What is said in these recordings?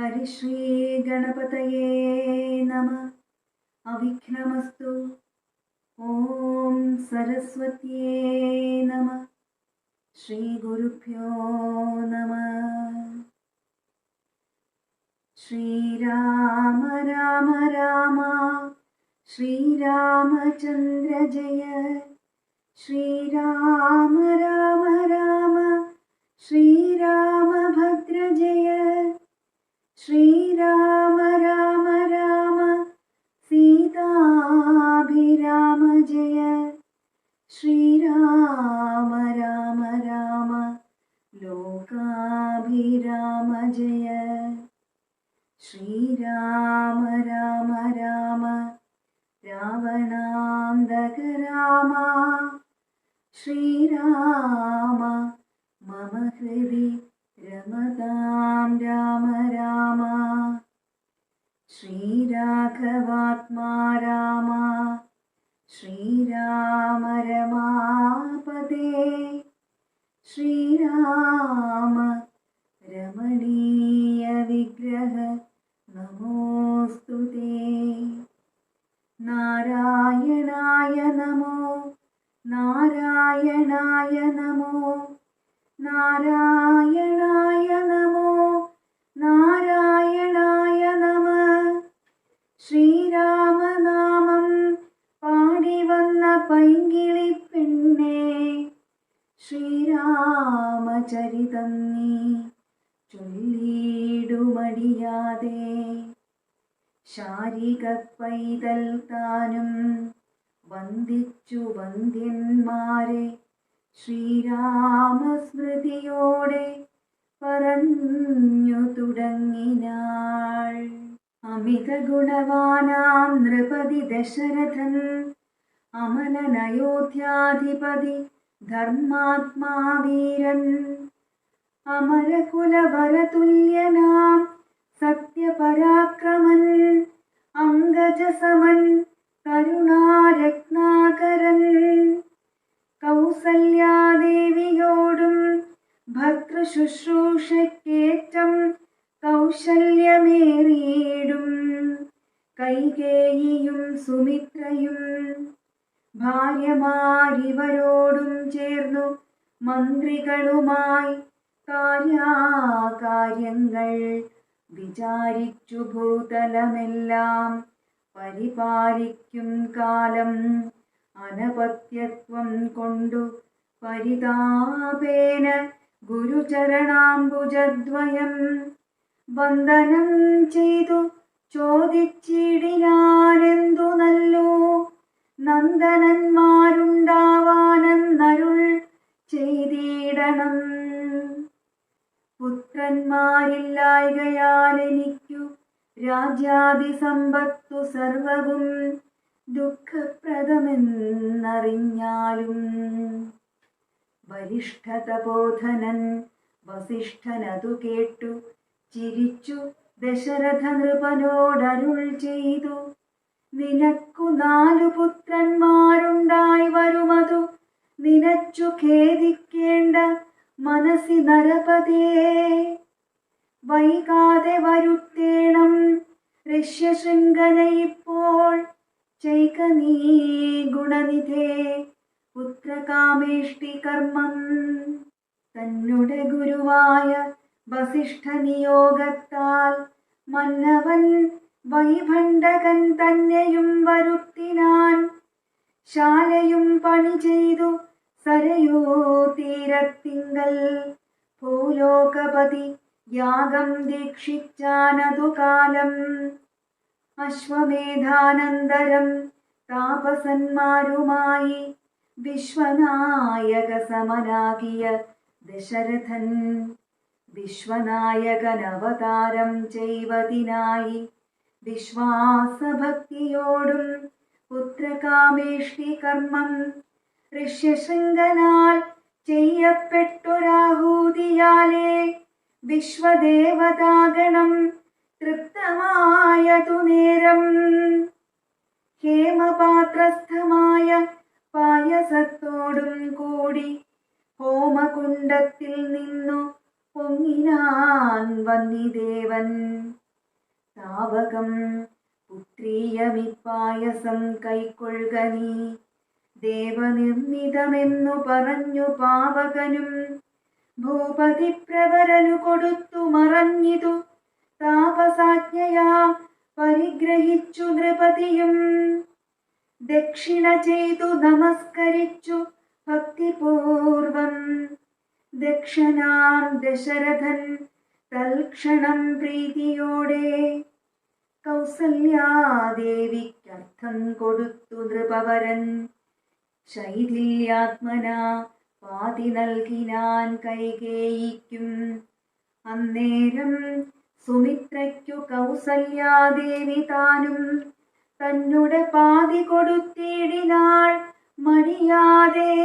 ഹരിശ്രീ ഗണപതയേ നമഃ. അവിഘ്നമസ്തു. ഓം സരസ്വത്യേ നമഃ. ശ്രീ ഗുരുഭ്യോ നമഃ. ശ്രീരാമ രാമ രാമ ശ്രീരാമചന്ദ്ര ജയ. ശ്രീരാമ രാമ രാമ ശ്രീരാമഭദ്ര ജയ. ശ്രീരാമ രാമ രാമ സീതാഭിരാമ ജയ. ശ്രീരാമ രാമ രാമ ലോകാഭിരാമ ജയ. ശ്രീരാമ രാമ രാമ രാവണാന്തക രാമ. ശ്രീരാമ മമ ഹൃദി രമതാം രാമ രാമ. ശ്രീരാഘവാത്മാ രാമ. ശ്രീരാമ രമാപദേ. ശ്രീരാമ രമണീയ വിഗ്രഹ നമോസ്തുതേ. നാരായണായ നമോ നാരായണായ നമോ നാരായണായ നമോ നാരായണായ നമഃ. ശ്രീരാമനാമം പാടി വന്ന പൈങ്കിളി പെണ്ണേ, ശ്രീരാമചരിതം നീ ചൊല്ലിടുമടിയാതെ. ശാരിക പൈതൽ താനും വന്ദിച്ചു വന്ദ്യന്മാരെ ശ്രീരാമസ്മൃതിയോടെ പറഞ്ഞു തുടങ്ങിനാൾ. അമിത ഗുണവാനാം നൃപതി ദശരഥൻ അമലനയോധ്യാധിപതി ധർമാത്മാ വീരൻ. അമരകുലവരതുല്യനാം സത്യപരാക്രമൻ അംഗജസമൻ കരുണാരത്നാകരൻ. കൗസല്യാദേവിയോടും ഭർതൃശുശ്രൂഷയ്ക്കേറ്റം കൗശല്യമേറിയിടും കൈകേയിയും സുമിത്രയും ഭാര്യമാരിവരോടും ചേർന്നു മന്ത്രികളുമായി കാര്യങ്ങൾ വിചാരിച്ചു ഭൂതലമെല്ലാം പരിപാലിക്കും കാലം. അനപത്യത്വം കൊണ്ടു പരിതാപേന ഗുരുചരണാംബുജദ്വയം വന്ദനം ചെയ്തു ചോദിച്ചിടിനാനെന്തു നല്ലോ നന്ദനന്മാരുണ്ടാവാനെന്നരുൾ ചെയ്തിടണം. പുത്രന്മാരില്ലായ്കയാൽ എനിക്കു രാജ്യാദിസമ്പത്തു സർവവും ദുഃഖപ്രദമെന്നറിഞ്ഞാലും. വരിഷ്ഠതപോധനൻ വസിഷ്ഠനതു കേട്ടു ചിരിച്ചു ദശരഥ നൃപനോടരുൾ ചെയ്തു. നിനക്കു 4 പുത്രന്മാരുണ്ടായി വരുമതു നിനച്ചു ഖേദിക്കേണ്ട മനസ്സി നരപതേ. വൈകാതെ വരുത്തേണം ഋഷ്യശൃംഖലയിപ്പോൾ ചെയ്ക നീ ഗുണനിധേ പുത്രകാമേഷ്ടി കർമ്മം. തന്നുടെ ഗുരുവായ വസിഷ്ഠ നിയോഗത്താൽ മന്നവൻ വൈഭണ്ഡകൻ തന്നെയും വരുത്തിനാൻ. ശാലയും പണി ചെയ്തു സരയൂ തീരത്തിങ്കൽ ഭൂലോകപതി യാഗം ദീക്ഷിച്ചാനതു കാലം. അശ്വമേധാനന്തരം താപസന്മാരുമായി വിശ്വനായക സമനാകിയ ദശരഥൻ വിശ്വനായകനവതാരം ചെയ്വതിനായി വിശ്വാസഭക്തിയോടും പുത്രകാമേഷ്ടി കർമ്മം ഋഷ്യശൃംഖനാൽ ചെയ്യപ്പെട്ടൊരാഹൂതിയാലേ വിശ്വദേവതാഗണം തൃപ്തമായതു നേരം. ഹേമപാത്രസ്ഥമായ പായസത്തോടും കൂടി ഹോമകുണ്ഡത്തിൽ നിന്നു പൊങ്ങിനാൻ വന്ദിദേവൻ. താവകം പുത്രീയമിപ്പായസം കൈക്കൊള്ളുക നീ. ദേവനിർമ്മിതമെന്നു പറഞ്ഞു പാവകനും ഭൂപതി പ്രവരനു കൊടുത്തു മറഞ്ഞിതു. താപസാജ്ഞയാ പരിഗ്രഹിച്ചു നൃപതിയും ദക്ഷിണ ചെയ്തു നമസ്കരിച്ചു ഭക്തിപൂർവം. ദക്ഷനാം ദശരഥൻ തൽക്ഷണം പ്രീതിയോടെ കൗസല്യാദേവിക്കർത്ഥം കൊടുത്തു നൃപവരൻ. ശൈഥില്യാത്മനാ പാതി നൽകിനാൻ കൈകേയിക്കും. അന്നേരം സുമിത്രയ്ക്കു കൗസല്യാദേവി താനും തന്നുടെ പാതി കൊടുത്തിടിനാൾ മടിയാതെ.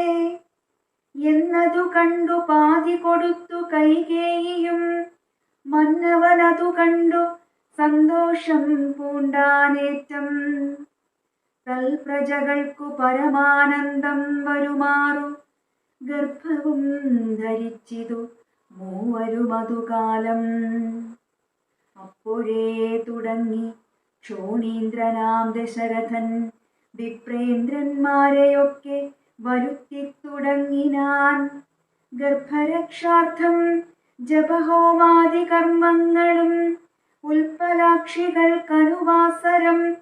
എന്നതു കണ്ടു പാതി കൊടുത്തു കൈകേയിയും മന്നവനതു കണ്ടു സന്തോഷം പൂണ്ടാനേറ്റം. തൽപ്രജകൾക്കു പരമാനന്ദം വരുമാറു ഗർഭവും ധരിച്ചിതു മൂവരുമതുകാലം. അപ്പോഴേ തുടങ്ങി ക്ഷോണീന്ദ്രനാം ദശരഥൻ വിപ്രേന്ദ്രന്മാരെയൊക്കെ വരുത്തിത്തുടങ്ങിനാൻ. ഗർഭരക്ഷാർത്ഥം ജപഹോമാദി കർമ്മങ്ങളും ഉൽപ്പലാക്ഷികൾക്കനുവാസരം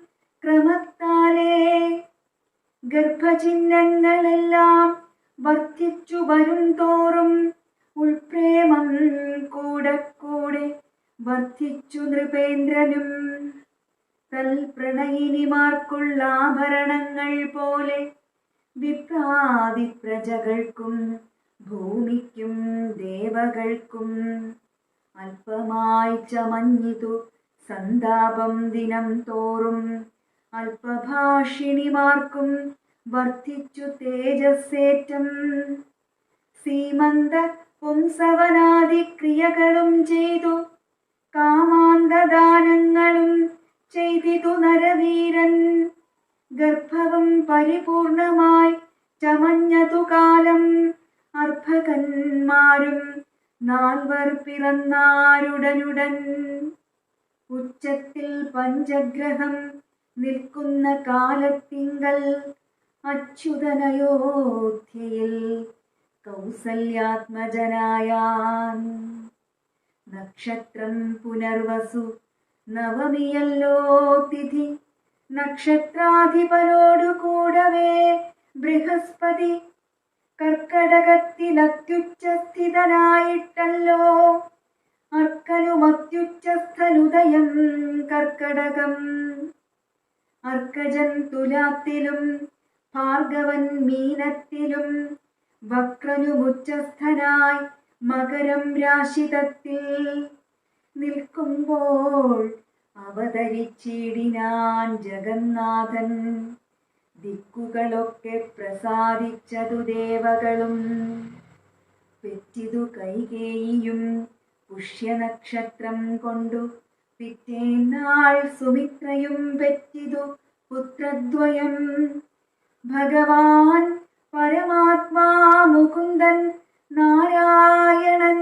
ക്രമത്താലേ. ഗർഭചിഹ്നങ്ങളെല്ലാം വർദ്ധിച്ചു വരും തോറും ഉൾപ്രേമം കൂടെ കൂടെ വർദ്ധിച്ചു നൃപേന്ദ്രനും. തൽപ്രണയിനിമാർക്കുള്ള ആഭരണങ്ങൾ പോലെ വിപ്രാതി പ്രജകൾക്കും ഭൂമിക്കും ദേവകൾക്കും അല്പമായി ചമഞ്ഞിതു സന്താപം ദിനം തോറും. അല്പഭാഷിണിമാർക്കും വർദ്ധിച്ചു തേജസ്സേറ്റം. സീമന്ത പുംസവനാദി ക്രിയകളും ചെയ്തു കാമാന്തദാനങ്ങളും ചെയ്തിതു നരവീരൻ. ഗർഭവും പരിപൂർണമായി ചമഞ്ഞതു കാലം അർഭകന്മാരും നാൽവർ പിറന്നാരുടനുടൻ. ഉച്ചത്തിൽ പഞ്ചഗ്രഹം നിൽക്കുന്ന കാലത്തിങ്കൽ അച്യുതനയോധ്യയിൽ കൗസല്യാത്മജനായാൻ. നക്ഷത്രം പുനർവസു നവമിയല്ലോ തിഥി. നക്ഷത്രാധിപനോടു കൂടവേ ബൃഹസ്പതി കർക്കടകത്തിലത്യുച്ചസ്ഥിതനായിട്ടല്ലോ. അർക്കനുമത്യുച്ചസ്ഥനുദയം കർക്കടകം. അർക്കജൻ തുലാത്തിലും ഭാർഗവൻ മീനത്തിലും വക്രനുമുച്ചസ്ഥനായി മകരം രാശിതത്തിൽ നിൽക്കുമ്പോൾ അവതരിച്ചിടിനാൻ ജഗന്നാഥൻ. ദിക്കുകളൊക്കെ പ്രസാദിച്ചതു ദേവകളും. പെറ്റിതു കൈകേയിയും പുഷ്യനക്ഷത്രം കൊണ്ടു. പിറ്റേന്നാൾ സുമിത്രയും പെറ്റിതു പുത്രദ്വയം. ഭഗവാൻ പരമാത്മാ മുകുന്ദൻ നാരായണൻ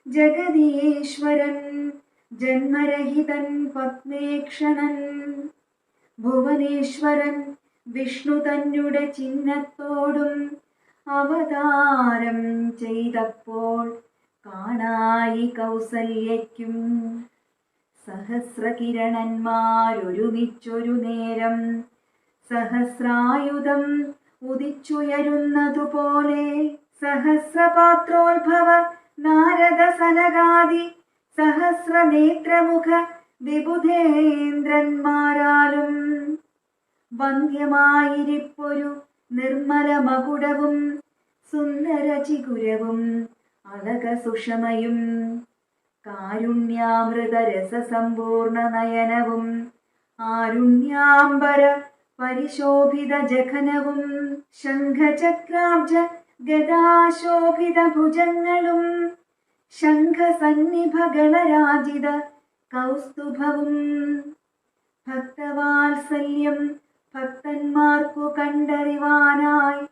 ജഗദീശ്വരൻ ജന്മരഹിതൻ പത്മേക്ഷണൻ. ഭുവനേശ്വരൻ വിഷ്ണു തന്നുടെ ചിഹ്നത്തോടും അവതാരം ചെയ്തപ്പോൾ കാണായി കൗസല്യയ്ക്കും. സഹസ്രകിരണന്മാരൊരുമിച്ചൊരു നേരം സഹസ്രായുധം ഉദിച്ചുയരുന്നതുപോലെ. സഹസ്രപാത്രോത്ഭവ നാരദ സനകാദി സഹസ്രനേത്രമുഖ വിബുധേന്ദ്രന്മാരാലും വന്ധ്യമായിരിപ്പൊരു നിർമ്മല മകുടവും സുന്ദര ചിഗുരവും അളക സുഷമയും കാരുണ്യാമൃത രസസമ്പൂർണ നയനവും ആരുണ്യാംബര പരിശോഭിത ജഘനവും ശംഖചക്രാബ്ജ ഗദാശോഭിത ഭുജങ്ങളും ശംഖസന്നിഭ ഗണരാജിത കൗസ്തുഭവും. ഭക്തവാത്സല്യം ഭക്തന്മാർക്കു കണ്ടറിവാനായി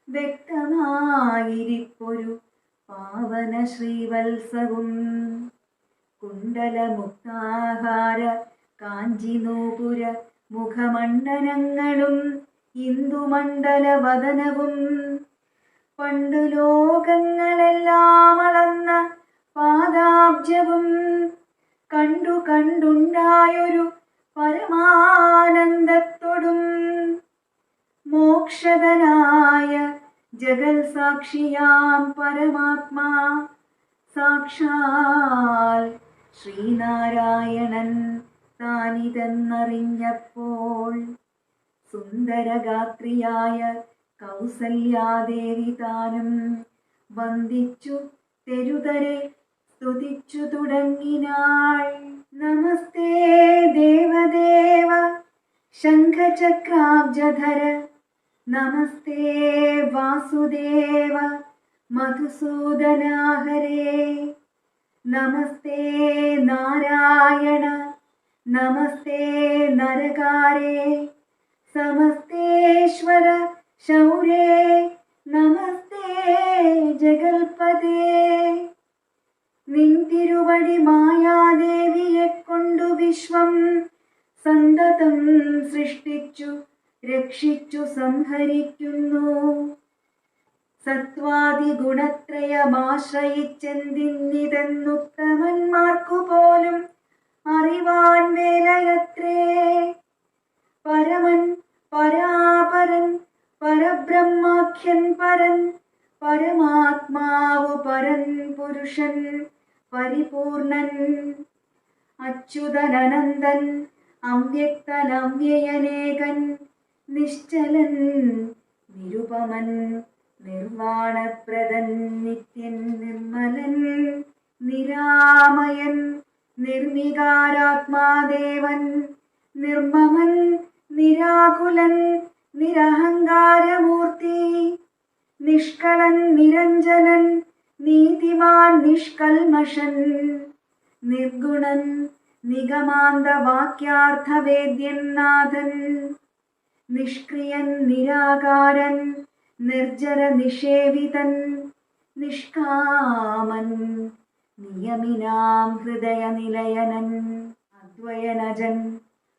വ്യക്തമായിരിപ്പൊരു പാവന ശ്രീവത്സവും. കുണ്ടലമുക്താഹാര കാഞ്ചിനൂപുര മുഖമണ്ഡലങ്ങളും ഇന്ദുമണ്ഡലവദനവും പണ്ടു ലോകങ്ങളെല്ലാം അളന്ന പാദാബ്ജവും കണ്ടു കണ്ടുണ്ടായൊരു പരമാനന്ദത്തോടും മോക്ഷദനായ ജഗൽ സാക്ഷിയാം പരമാത്മാ സാക്ഷാൽ ശ്രീനാരായണൻ താനിതെന്നറിഞ്ഞപ്പോൾ സുന്ദരഗാത്രിയായ കൗസല്യാദേവി താനും വന്ദിച്ചു തെരുതരെ സ്തുതിച്ചു തുടങ്ങിനാൾ. നമസ്തേ ദേവദേവ ശംഖചക്രാബ്ജധര, നമസ്തേ വാസുദേവ മധുസൂദനാഹരേ, നമസ്തേ നാരായണ, നമസ്തേ നരകാരേ, സമസ്തേശ്വര ശൗരേ, നമസ്തേ ജഗൽപദേ. നിൻ തിരുവടി മായാദേവിയെ കൊണ്ടു വിശ്വം സന്തതം സൃഷ്ടിച്ചു രക്ഷിച്ചു സംഹരിക്കുന്നു. സത്വാദി ഗുണത്രയമാശ്രയിച്ചെന്തിന്നിതെന്നുത്തമന്മാർക്കു പോലും അറിവാൻ വേലയത്രേ. പരമൻ പരാപരൻ പരബ്രഹ്മാഖ്യൻ പരൻ പരമാത്മാവു പരൻ പുരുഷൻ പരിപൂർണൻ അച്യുതനനന്ദൻ അവ്യക്തൻ അവ്യയനേകൻ നിശ്ചലൻ നിരുപമൻ നിർവാണപ്രദൻ നിത്യൻ നിർമ്മലൻ നിരാമയൻ നിർവികാരാത്മാദേവൻ നിർമ്മമൻ നിരാകുലൻ നിരഹങ്കാരമൂർത്തി നിഷ്കളൻ നിരഞ്ജനൻ നീതിമാൻ നിഷ്കൽമഷൻ നിർഗുണൻ നിഗമാന്ത വാക്യാർത്ഥവേദ്യൻ നാഥൻ നിഷ്ക്രിയൻ നിരാകാരൻ നിർജര നിഷേവിതൻ നിഷ്കാമൻ നിയമിനാം ഹൃദയനിലയനൻ അദ്വയനജൻ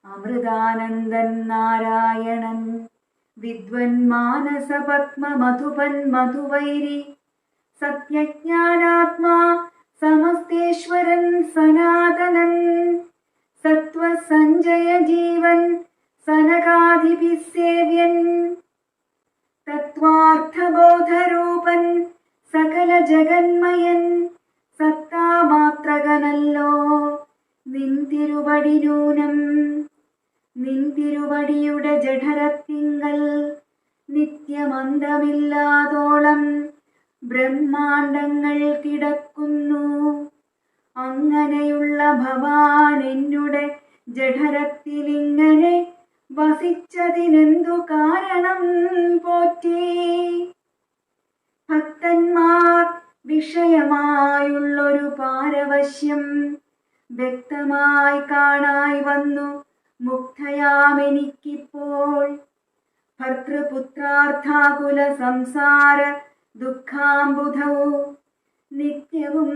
അമൃതാനന്ദൻ നാരായണൻ വിദ്വൻ മാനസപത്മ മധുപൻ മധുവൈരി സത്യജ്ഞാനാത്മാ സമസ്തേശ്വരൻ സനാതനൻ സത്വസഞ്ജയ ജീവൻ സനകാദിഭിസേവ്യൻ തത്വാർത്ഥബോധരൂപൻ സകല ജഗന്മയൻ സത്താമാത്രകനല്ലോ നിൻ തിരുവടി നൂനം. നിൻ തിരുവടിയുടെ ജഠരത്തിങ്കൽ നിത്യമന്തമില്ലാതോളം ബ്രഹ്മാണ്ടങ്ങൾ കിടക്കുന്നു. അങ്ങനെയുള്ള ഭവാൻ എന്നുടെ ജഠരത്തിലിങ്ങനെ വസിച്ചതിനെന്തു കാരണം പോറ്റി? ഭക്തന്മാർ വിഷയമായുള്ളൊരു പാരവശ്യം വ്യക്തമായി കാണായി വന്നു മുക്തയാമെനിക്കിപ്പോൾ. ഭർതൃപുത്രാർത്ഥാകുല സംസാര ദുഃഖാംബുധവും നിത്യവും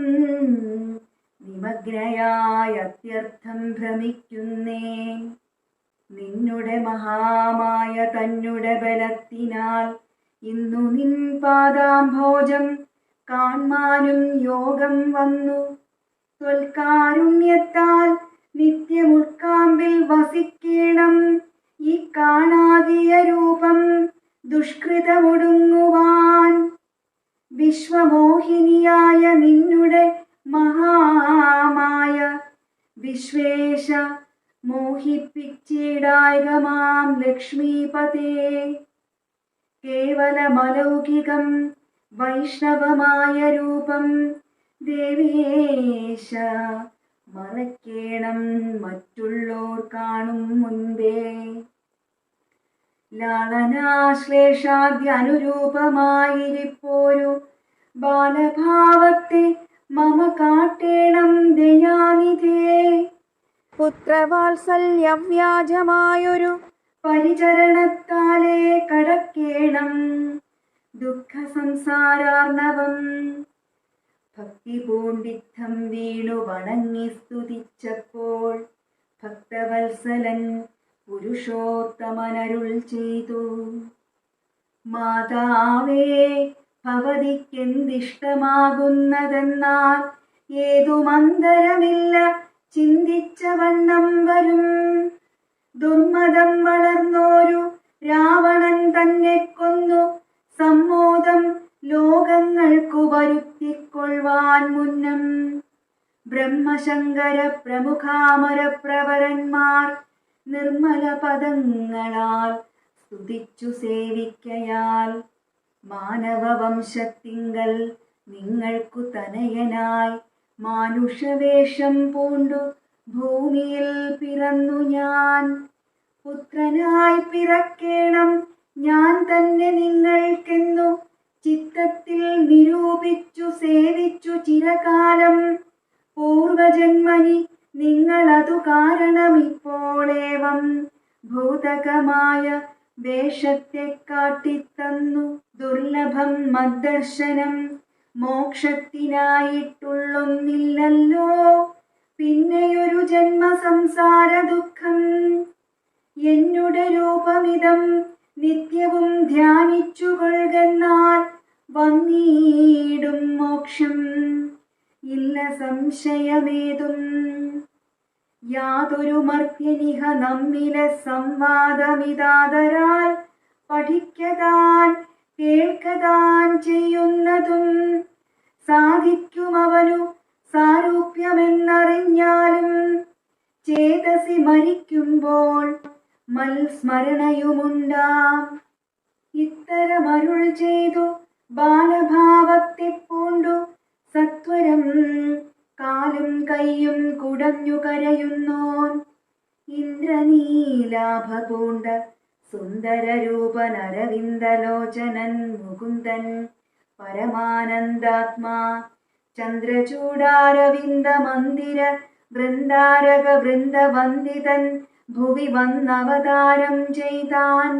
നിമഗ്നയായ അത്യർത്ഥം ഭ്രമിക്കുന്നേൻ. നിന്നുടെ മഹാമായ തന്നുടെ ബലത്തിനാൽ ഇന്നു നിൻ പാദാംഭോജം കാൺമാനും യോഗം വന്നു. ത്വൽകാരുണ്യത്താൽ നിത്യമുൾക്കാമ്പിൽ വസിക്കേണം ഈ കാണാകിയ രൂപം ദുഷ്കൃതമൊടുങ്ങുവാൻ. വിശ്വമോഹിനിയായ നിന്നുടെ മഹാമായ വിശ്വേശ മോഹിപ്പിച്ചിടായകമാം ലക്ഷ്മീപതേ. കേവലമലൗകികം വൈഷ്ണവമായ രൂപം ദേവേശ മറക്കേണം മറ്റുള്ളോർ കാണും മുൻപേ. ലാളനാശ്ലേഷാദ്യ അനുരൂപമായിരിപ്പോരു ബാലഭാവത്തെ മമ കാട്ടേണം ദയാനിധേ. പുത്രവാത്സല്യവ്യാജമായൊരു പരിചരണത്താലേ കടക്കേണം ദുഃഖ സംസാരാർണവം. ഭക്തി പൂണ്ടിത്തം വീണു വണങ്ങി സ്തുതിച്ചപ്പോൾ ഭക്തവത്സലൻ പുരുഷോത്തമനരുൾ ചെയ്തു, മാതാവേ, ഭവതിക്കെന്തിഷ്ടമാകുന്നതെന്നാൽ ഏതുമന്തരമില്ല ചിന്തിച്ച വണ്ണം വരും. ദുർമതം വളർന്നോരു രാവണൻ തന്നെ കൊന്നു സമ്മോദം ലോകങ്ങൾക്കു വരുത്തിക്കൊള്ളുവാൻ മുന്നം ബ്രഹ്മശങ്കര പ്രമുഖാമരപ്രവരന്മാർ നിർമ്മല പദങ്ങളാൽ സ്തുതിച്ചു സേവിക്കയാൽ മാനവവംശത്തിങ്കൽ നിങ്ങൾക്കു തനയനായി മാനുഷവേഷം പൂണ്ടു ഭൂമിയിൽ പിറന്നു ഞാൻ. പുത്രനായി പിറക്കേണം ഞാൻ തന്നെ നിങ്ങൾക്കെന്നു ചിത്തത്തിൽ നിരൂപിച്ചു സേവിച്ചു ചിരകാലം. പൂർവജന്മനി നിങ്ങളതു കാരണമിപ്പോളേവം ഭൂതകമായ വേഷത്തെ കാട്ടിത്തന്നു. ദുർലഭം മദ്ദർശനം മോക്ഷത്തിനായിട്ടുള്ളൊന്നില്ലല്ലോ, പിന്നെയൊരു ജന്മ സംസാര ദുഃഖം. എന്നുടെ രൂപമിതം നിത്യവും ധ്യാനിച്ചു കൊള്ളുകെന്നാൽ വന്നിടും മോക്ഷം, ഇല്ല സംശയമേതും. യാതൊരു മർത്യനിഹ നമ്മിലെ സംവാദമിതാദരാൽ പഠിക്കതാൻ കേൾക്കതാൻ ചെയ്യുന്നതും സാധിക്കുമവനു സാരൂപ്യമെന്നറിഞ്ഞാലും ചേതസി മരിക്കുമ്പോൾ മൽസ്മരണയുമുണ്ടാം. ഇത്തരമരുൾ ചെയ്തു ബാലഭാവത്തെ പൂണ്ടു സത്വരം കാലും കൈയും കുടഞ്ഞു കരയുന്നോൻ ഇന്ദ്രനീലാഭ പൂണ്ട സുന്ദരരൂപനരവിന്ദലോചനൻ മുകുന്ദൻ പരമാനന്ദാത്മാ ചന്ദ്രചൂടാരവിന്ദ മന്ദിര വൃന്ദാരക വൃന്ദവന്ദിതൻ ഭുവി വന്നവതാരം ചെയ്താൻ.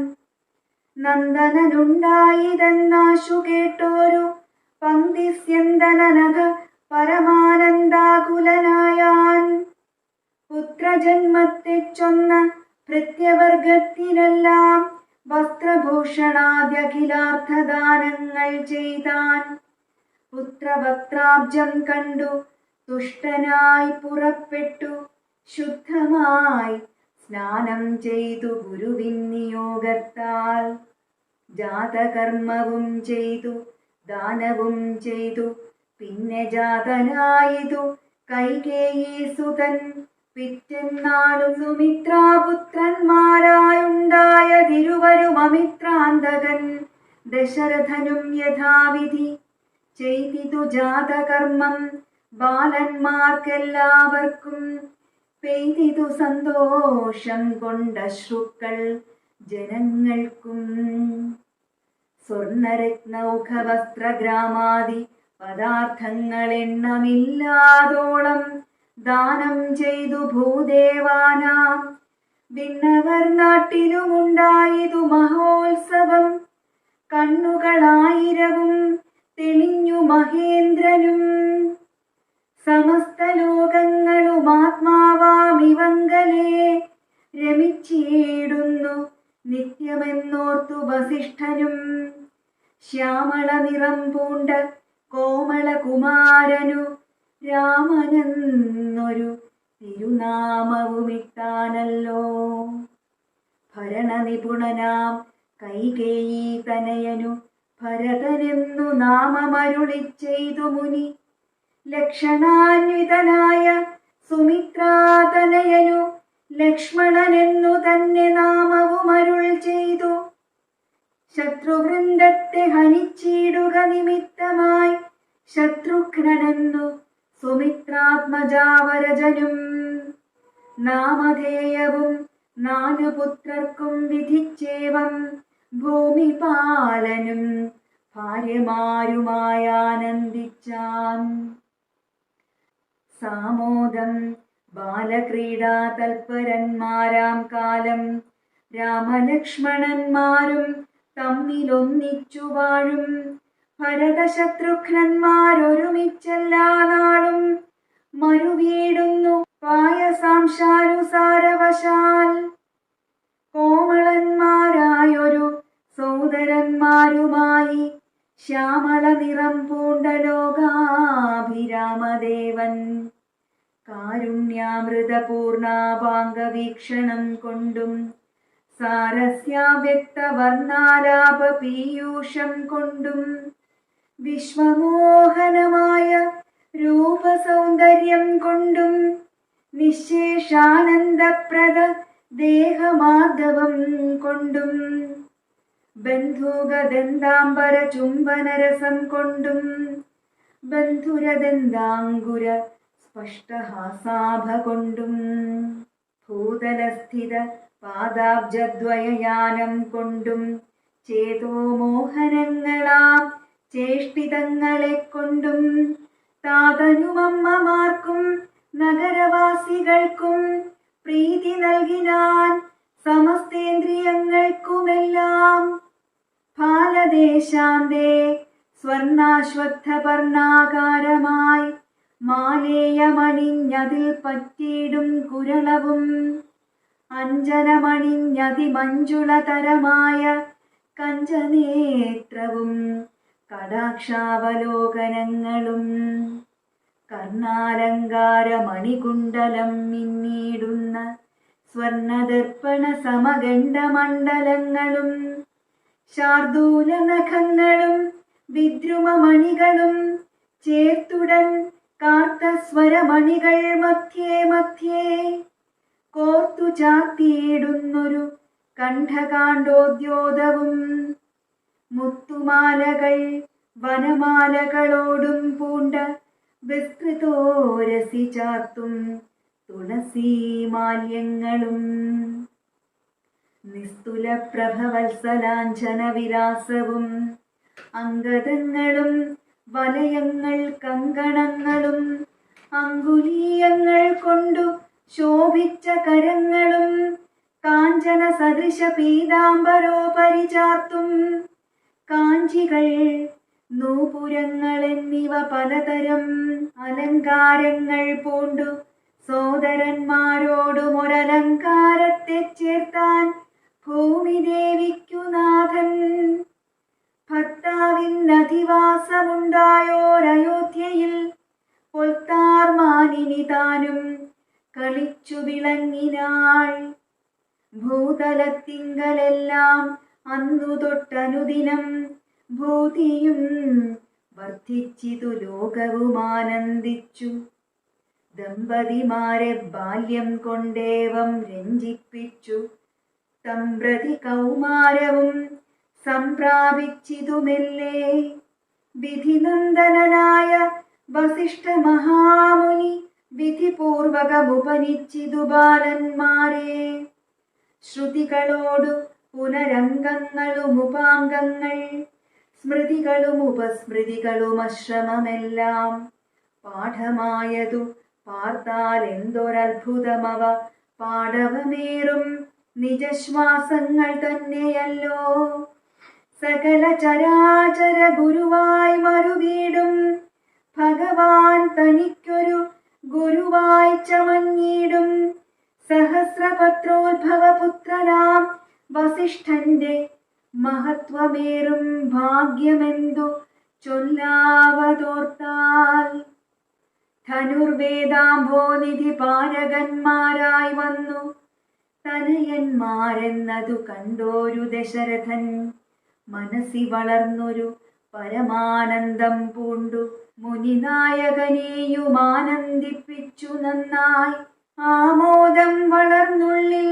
നന്ദനനുണ്ടായിതെന്നാശു കേട്ടോരു പങ്ക്തിസ്യന്തനനഘ പരമാനന്ദാകുലനായാൻ. പുത്രജന്മത്തെ ചൊന്ന ഭൃത്യവർഗത്തിനെല്ലാം വസ്ത്രഭൂഷണാദ്യഖിലാർത്ഥദാനങ്ങൾ ചെയ്താൻ. പുത്രവക്ത്രാബ്ജം കണ്ടു തുഷ്ടനായി പുറപ്പെട്ടു ശുദ്ധമായി സ്നാനം ചെയ്തു ഗുരുവിൻ നിയോഗത്താൽ. ജാതകർമ്മവും ചെയ്തു ദാനവും ചെയ്തു പിന്നെ ജാതനായിതു കൈകേയീസുതൻ. പിറ്റെന്നാളും സുമിത്രാപുത്രന്മാരായുണ്ടായതിരുവരും അമിത്രാന്തകൻ ദശരഥനും യഥാവിധി ചെയ്തിതു ജാതകർമ്മം. ബാലന്മാർക്കെല്ലാവർക്കും പെയ്തിതു സന്തോഷം കൊണ്ടശ്രുക്കൾ ജനങ്ങൾക്കും. സ്വർണരത്നൗഘവസ്ത്രഗ്രാമാദി പദാർത്ഥങ്ങൾ എണ്ണമില്ലാതോളം ദാനം ചെയ്തു ഭൂദേവാനാം. വിണ്ണവർ നാട്ടിലുമുണ്ടായതു മഹോത്സവം. കണ്ണുകളായിരവും തെളിഞ്ഞു മഹേന്ദ്രനും. സമസ്ത ലോകങ്ങളും ആത്മാവാമിവങ്കലേ രമിച്ചിടുന്നു നിത്യമെന്നോർത്തു വസിഷ്ഠനും. ശ്യാമള നിറം പൂണ്ട കോമള കുമാരനു രാമനെന്നൊരു തിരുനാമവുമിട്ടാനല്ലോ. ഭരണനിപുണനാം കൈകേയീ തനയനു ഭരതനെന്നു നാമമരുളി ചെയ്തു മുനി. ലക്ഷണാന്വിതനായ സുമിത്രാതനയനു ലക്ഷ്മണനെന്നു തന്നെ നാമവുമരുൾ ചെയ്തു. ശത്രുവൃന്ദത്തെ ഹനിച്ചിടുക നിമിത്തമായി ശത്രുഘ്നെന്നു സുമിത്രാത്മജാവരജനും. നാമധേയവും 4 പുത്രർക്കും വിധിച്ചേവം ഭൂമിപാലനും ഭാര്യമാരുമായാനന്ദിച്ചാൻ. സാമോദം ബാലക്രീഡാ തൽപരന്മാരാം കാലം രാമലക്ഷ്മണന്മാരും തമ്മിലൊന്നിച്ചു വാഴും. ഭരതശത്രുഘ്നന്മാരൊരുമിച്ചെല്ലാ നാളും മരുവീടുന്നു പായസാംശാനുസാരവശാൽ. കോമളന്മാരായൊരു സോദരന്മാരുമായി ശ്യാമള നിറം പൂണ്ട ലോകാഭിരാമദേവൻ കാരുണ്യാമൃതപൂർണാപാംഗവീക്ഷണം കൊണ്ടും സാരസ്യാവ്യക്തവർണ്ണാലാപ പീയൂഷം കൊണ്ടും വിശ്വമോഹനമായ രൂപസൗന്ദര്യം കൊണ്ടും നിശേഷാനന്ദപ്രദ ദേഹമാർദ്ദവം കൊണ്ടും ബന്ധുഗദന്താംബര ചുംബനരസം കൊണ്ടും ബന്ധുരദന്താങ്കുര സ്പഷ്ടഹാസാഭ കൊണ്ടും ഭൂതലസ്ഥിത പാദാബ്ജദ്വയയാനം കൊണ്ടും ചേതോമോഹനങ്ങളാം ചേഷ്ടിതങ്ങളെ കൊണ്ടും താതനുമമ്മമാർക്കും നഗരവാസികൾക്കും പ്രീതി നൽകിനാൻ സമസ്തേന്ദ്രിയങ്ങൾക്കുമെല്ലാം. ഫാലദേശാന്തേ സ്വർണാശ്വത്ഥപർണാകാരമായി മാലേയമണിഞ്ഞതിൽ പറ്റിയിടും കുരളവും അഞ്ജനമണിഞ്ഞതിമഞ്ജുളതരമായ കഞ്ചനേത്രവും കടാക്ഷാവലോകനങ്ങളും കർണാലങ്കാരമണികുണ്ടലം മിന്നിടുന്ന സ്വർണദർപ്പണ സമഗണ്ഡമണ്ഡലങ്ങളും ശാർദൂല നഖങ്ങളും വിദ്രുമമണികളും ചേർത്തുടൻ കാർത്തസ്വരമണികൾ മധ്യേ മധ്യേ കോർത്തു ചാർത്തിയിടുന്നൊരു കണ്ഠകാണ്ഡോദ്യോതവും മുത്തുമാലകൾ വനമാലകളോടും പൂണ്ട വിസ്തൃതോരസി ചാർത്തും തുളസീമാല്യങ്ങളും നിസ്തുല പ്രഭവത്സലാഞ്ജന വിലാസവും അംഗദങ്ങളും വലയങ്ങൾ കങ്കണങ്ങളും അങ്കുലീയങ്ങൾ കൊണ്ടു ശോഭിച്ച കരങ്ങളും കാഞ്ചന സദൃശ പീതാംബരോപരി ചാർത്തും കാഞ്ചികൾ നൂപുരങ്ങൾ എന്നിവ പലതരം അലങ്കാരങ്ങൾ പൂണ്ടു സോദരന്മാരോടുമൊരലങ്കാരത്തെ ചേർത്താൻ ഭൂമിദേവിക്കു നാഥൻ. ഭർത്താവിനധിവാസമുണ്ടായോരയോധ്യയിൽ പൊൽത്താർമാനിനി താനും കളിച്ചു വിളങ്ങിനാൾ. ഭൂതലത്തിങ്കലെല്ലാം അന്നു തൊട്ടനുദിനം ഭൂതിയും വർദ്ധിച്ചിതു ലോകവുമാനന്ദിച്ചു. ദമ്പതിമാരെ ബാല്യം കൊണ്ടേവം രഞ്ജിപ്പിച്ചു തമ്പ്രതി കൗമാരവും സംപ്രാപിച്ചിതു മെല്ലെ. വിധിനന്ദനായ വസിഷ്ഠ മഹാമുനി വിധിപൂർവകമുപനിച്ചിതു ബാലന്മാരെ. ശ്രുതികളോടു പുനരംഗങ്ങളുമുപാംഗങ്ങൾ സ്മൃതികളും ഉപസ്മൃതികളുമശ്രമമെല്ലാം പാഠമായതു പാർത്താൽ എന്തൊരത്ഭുതമവ പാടവമേറും നിജശ്വാസങ്ങൾ തന്നെയല്ലോ. സകല ചരാചര ഗുരുവായി മറുവീടും ഭഗവാൻ തനിക്കൊരു ഗുരുവായി ചമഞ്ഞിടും. സഹസ്രപത്രോത്ഭവപുത്രനാം വസിഷ്ഠന്റെ മഹത്വമേറും ഭാഗ്യമെന്തു ചൊല്ലാവതോർത്താൽ. ധനുർവേദാംഭോനിധി പാരകന്മാരായി വന്നു തനയന്മാരെന്നതു കണ്ടോരു ദശരഥൻ മനസ്സി വളർന്നൊരു പരമാനന്ദം പൂണ്ടു മുനിനായകനെയും ആനന്ദിപ്പിച്ചു നന്നായി. ആമോദം വളർന്നുള്ളിൽ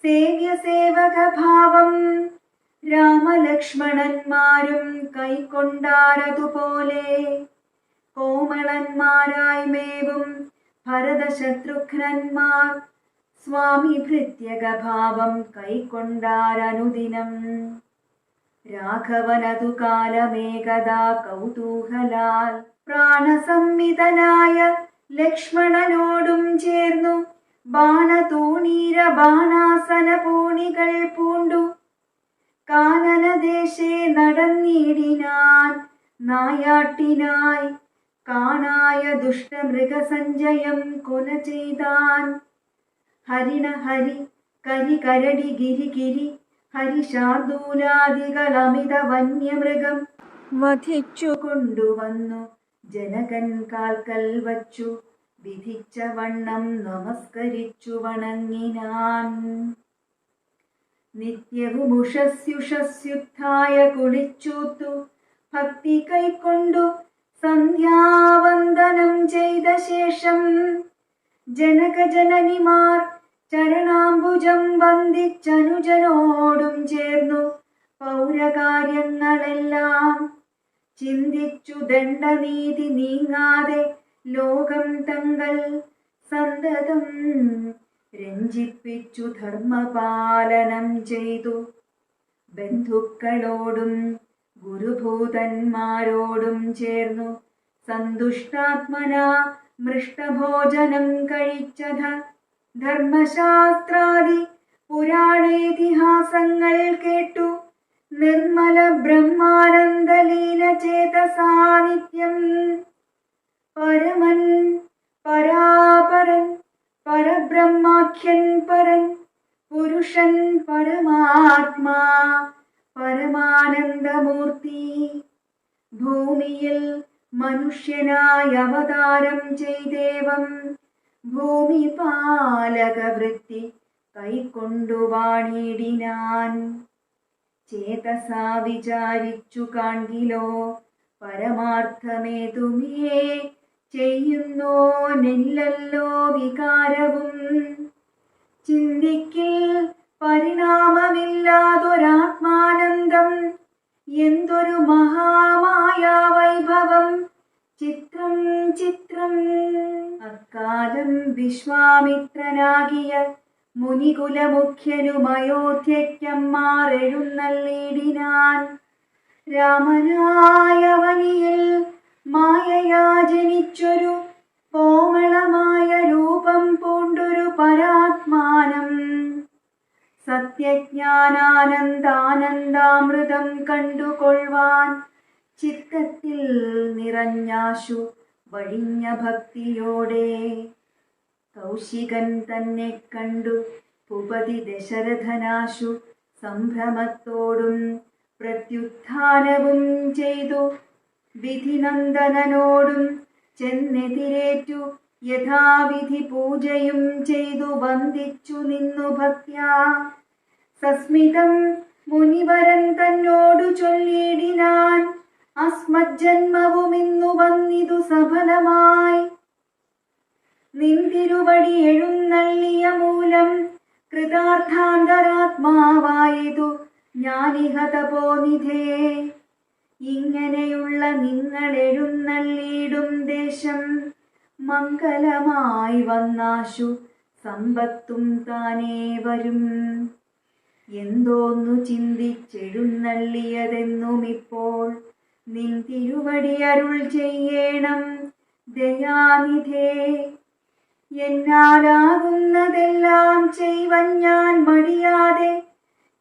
സേവ്യസേവകഭാവം രാമലക്ഷ്മണന്മാരും കൈക്കൊണ്ടാരതുപോലെ. കോമളന്മാരായി മേവും ഭരതശത്രുഘ്നന്മാർ സ്വാമി ഭൃത്യകഭാവം കൈക്കൊണ്ടാരനുദിനം. രാഘവനതു കാലമേകദാ കൗതൂഹലാൽ പ്രാണസംവിതനായ ലക്ഷ്മണനോടും ചേർന്നു ബാണതൂണീര ബാണാസന പൂണികൾ പൂണ്ടു കാനനദേശേ നടന്നിടിനാൻ നായാട്ടിനായി കാണായ ദുഷ്ടമൃഗസഞ്ചയം കൊല ചെയ്താൻ. ഹരിണ ഹരി കരി കരടി ഗിരി ഗിരി ഹരിശാർദൂലാദികൾ അമിത വന്യമൃഗം വധിച്ചു കൊണ്ടുവന്നു ജനകൻ കാൽക്കൽ വച്ചു വിധിച്ച വണ്ണം നമസ്കരിച്ചു വണങ്ങിനാൻ. നിത്യവും ഉഷസ്യുഷസ്യുദ്ധായ കുളിച്ചൂത്തു ഭക്തി കൈക്കൊണ്ടു സന്ധ്യാവന്ദനം ചെയ്ത ശേഷം ജനകജനനിമാർ ചരണാംബുജം വന്ദിച്ചനുജനോടും ചേർന്നു പൗരകാര്യങ്ങളെല്ലാം ചിന്തിച്ചു ദണ്ഡനീതി നീങ്ങാതെ ലോകം തങ്ങൾ സന്തതം രഞ്ജിപ്പിച്ചു ധർമ്മപാലനം ചെയ്തു. ബന്ധുക്കളോടും ഗുരുഭൂതന്മാരോടും ചേർന്നു സന്തുഷ്ടാത്മന മൃഷ്ടഭോജനം കഴിച്ചത്. ധർമ്മശാസ്ത്രാദി പുരാണേതിഹാസങ്ങൾ കേട്ടു നിർമ്മല ബ്രഹ്മാനന്ദലീന ചേതസാ നിത്യം പരമൻ പരാപരൻ പരബ്രഹ്മാഖ്യൻ പരൻ പുരുഷൻ പരമാത്മാ പരമാനന്ദമൂർത്തി ഭൂമിയിൽ മനുഷ്യനായി അവതാരം ചെയ്തേവം ഭൂമിപാലകവൃത്തി കൈക്കൊണ്ടു വാണിടിനാൻ. ചേതസാ വിചാരിച്ചു കാൺകിലോ പരമാർത്ഥമേതുമേ ചെയ്യുന്നോ നെല്ലല്ലോ വികാരവും. ചിന്തിക്കിൽ പരിണാമമില്ലാതൊരാത്മാനന്ദം എന്തൊരു മഹാമായ വൈഭവം ചിത്രം ചിത്രം. അക്കാലം വിശ്വാമിത്രനാകിയ മുനികുലമുഖ്യനും അയോധ്യയ്ക്കമ്മാറെഴുന്നള്ളിടിനാൻ. രാമനായവനിയിൽ മായയാ ജനിച്ചൊരു കോമളമായ രൂപം പൂണ്ടൊരു പരാത്മാനം സത്യജ്ഞാനാനന്ദാനന്ദാമൃതം കണ്ടുകൊള്ളുവാൻ ചിത്തത്തിൽ നിറഞ്ഞാശു വഴിഞ്ഞ ഭക്തിയോടെ കൗശികൻ തന്നെ കണ്ടു ഭൂപതി ദശരഥനാശു സംഭ്രമത്തോടും പ്രത്യുത്ഥാനവും ചെയ്തു. വിധിനന്ദനോടും ചെന്നെതിരേറ്റു യഥാവിധി പൂജയും ചെയ്തു വന്ദിച്ചു നിന്നു ഭക്ത്യാ. സസ്മിതം മുനിവരൻ തന്നോടു ചൊല്ലിടിനാൻ അസ്മജ്ജന്മവും ഇന്നു വന്നിതു സഫലമായി. നിന്തിരുവടി എഴുന്നള്ളിയ മൂലം കൃതാർത്ഥാന്തരാത്മാവായതു ഞാനിഹ തപോനിധേ. ഇങ്ങനെയുള്ള നിങ്ങൾ എഴുന്നള്ളിയിടും ദേശം മംഗലമായി വന്നാശു സമ്പത്തും താനേ വരും. എന്തോന്നു ചിന്തിച്ചെഴുന്നള്ളിയതെന്നുമിപ്പോൾ നിൻ തിരുവടി അരുൾ ചെയ്യണം ദയാനിധേ. എന്നാലാകുന്നതെല്ലാം ചെയ്വൻ ഞാൻ മടിയാതെ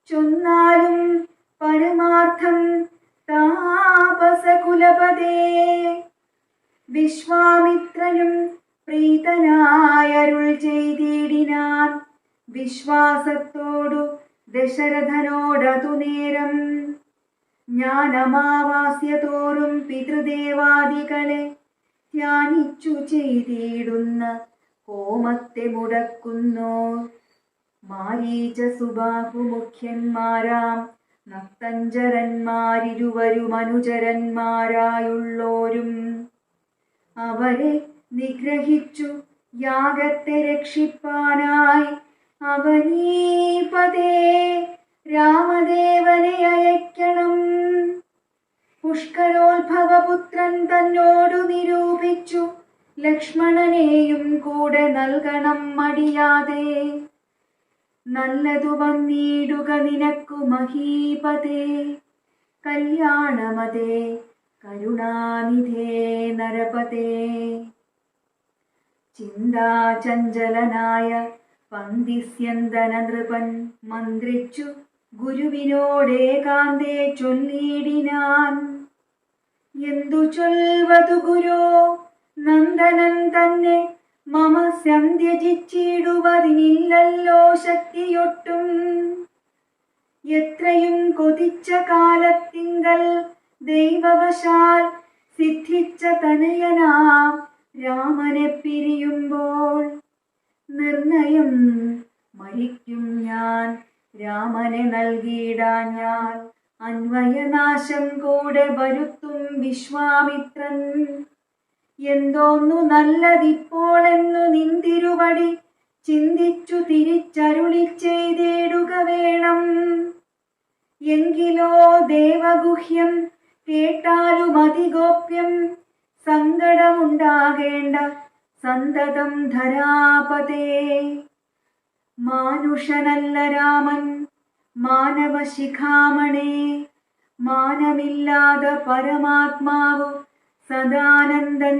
ചൊന്നാലും പരമാർത്ഥം താപസകുലപതേ. വിശ്വാമിത്രനും പ്രീതനായരുൾ ചെയ്തിടിനാൻ വിശ്വാസത്തോടു ദശരഥനോടതു നേരം. ഞാൻ അമാവാസ്യ തോറും പിതൃദേവാദികളെ ധ്യാനിച്ചു ചെയ്തിടുന്ന ഹോമത്തെ മുടക്കുന്നോ. മാരീച സുബാഹു മുഖ്യന്മാരാം നക്തഞ്ചരന്മാരിരുവരും അനുചരന്മാരായുള്ളോരും അവരെ നിഗ്രഹിച്ചു യാഗത്തെ രക്ഷിപ്പാനായി അവനീപതേ രാമദേവനെ അയക്കണം. പുഷ്കരോത്ഭവപുത്രൻ തന്നോടു നിരൂപിച്ചു ലക്ഷ്മണനെയും കൂടെ നൽകണം മടിയാതെ. നല്ലതു വന്നിടുക നിനക്കു മഹീപതേ കല്യാണമതേ കരുണാനിധേ നരപതേ. ചിന്താചഞ്ചലനായ പന്തിസ്യന്തന നൃപൻ മന്ത്രിച്ചു ഗുരുവിനോടേകാന്തേ ചൊല്ലിടിനാൻ. എന്തു ചൊൽവതു ഗുരോ നന്ദനൻ തന്നെ മമ സന്ധ്യജിച്ചിടുവതിനില്ലല്ലോ ശക്തിയൊട്ടും. എത്രയും കൊതിച്ച കാലത്തിങ്കൽ ദൈവവശാൽ സിദ്ധിച്ച തനയനാം രാമനെ പിരിയുമ്പോൾ നിർണയം മരിക്കും ഞാൻ രാമനെ നൽകിയിടാൻ ഞാൻ. അന്വയനാശം കൂടെ വരുത്തും വിശ്വാമിത്രൻ. എന്തോന്നു നല്ലതിപ്പോളെന്നു നിന്തിരുവടി ചിന്തിച്ചു തിരിച്ചരുളി ചെയ്തിടുക വേണം. എങ്കിലോ ദേവഗുഹ്യം കേട്ടാലും അതിഗോപ്യം സങ്കടമുണ്ടാകേണ്ട സന്തതം ധരാപതേ. മാനുഷനല്ല രാമൻ മാനവശിഖാമണേ, മാനമില്ലാத പരമാത്മാവു സദാനന്ദൻ.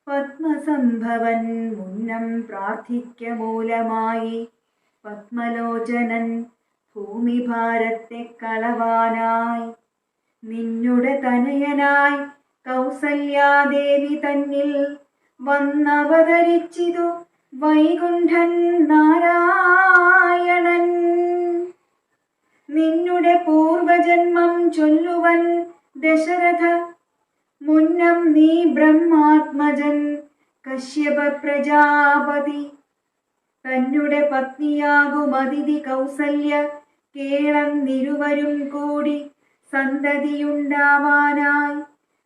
പത്മസംഭവൻ മുന്നം പ്രാർത്ഥിക്ക മൂലമായി പത്മലോചനൻ ഭൂമിഭാരത്തെ കളവാനായി. നിന്നുടെ തനയനായി കൗസല്യാദേവി തന്നിൽ വന്നവതരിച്ചിതു വൈകുണ്ഠൻ നാരായണൻ. നിന്നുടെ പൂർവജന്മം ചൊല്ലുവൻ ദശരഥ, മുന്നം നീ ബ്രഹ്മാത്മജൻ കശ്യപ പ്രജാപതി. തന്നുടെ പത്നിയാകും അതിഥി കൗസല്യ കേളന്നിരുവരും കൂടി സന്തതിയുണ്ടാവാനായി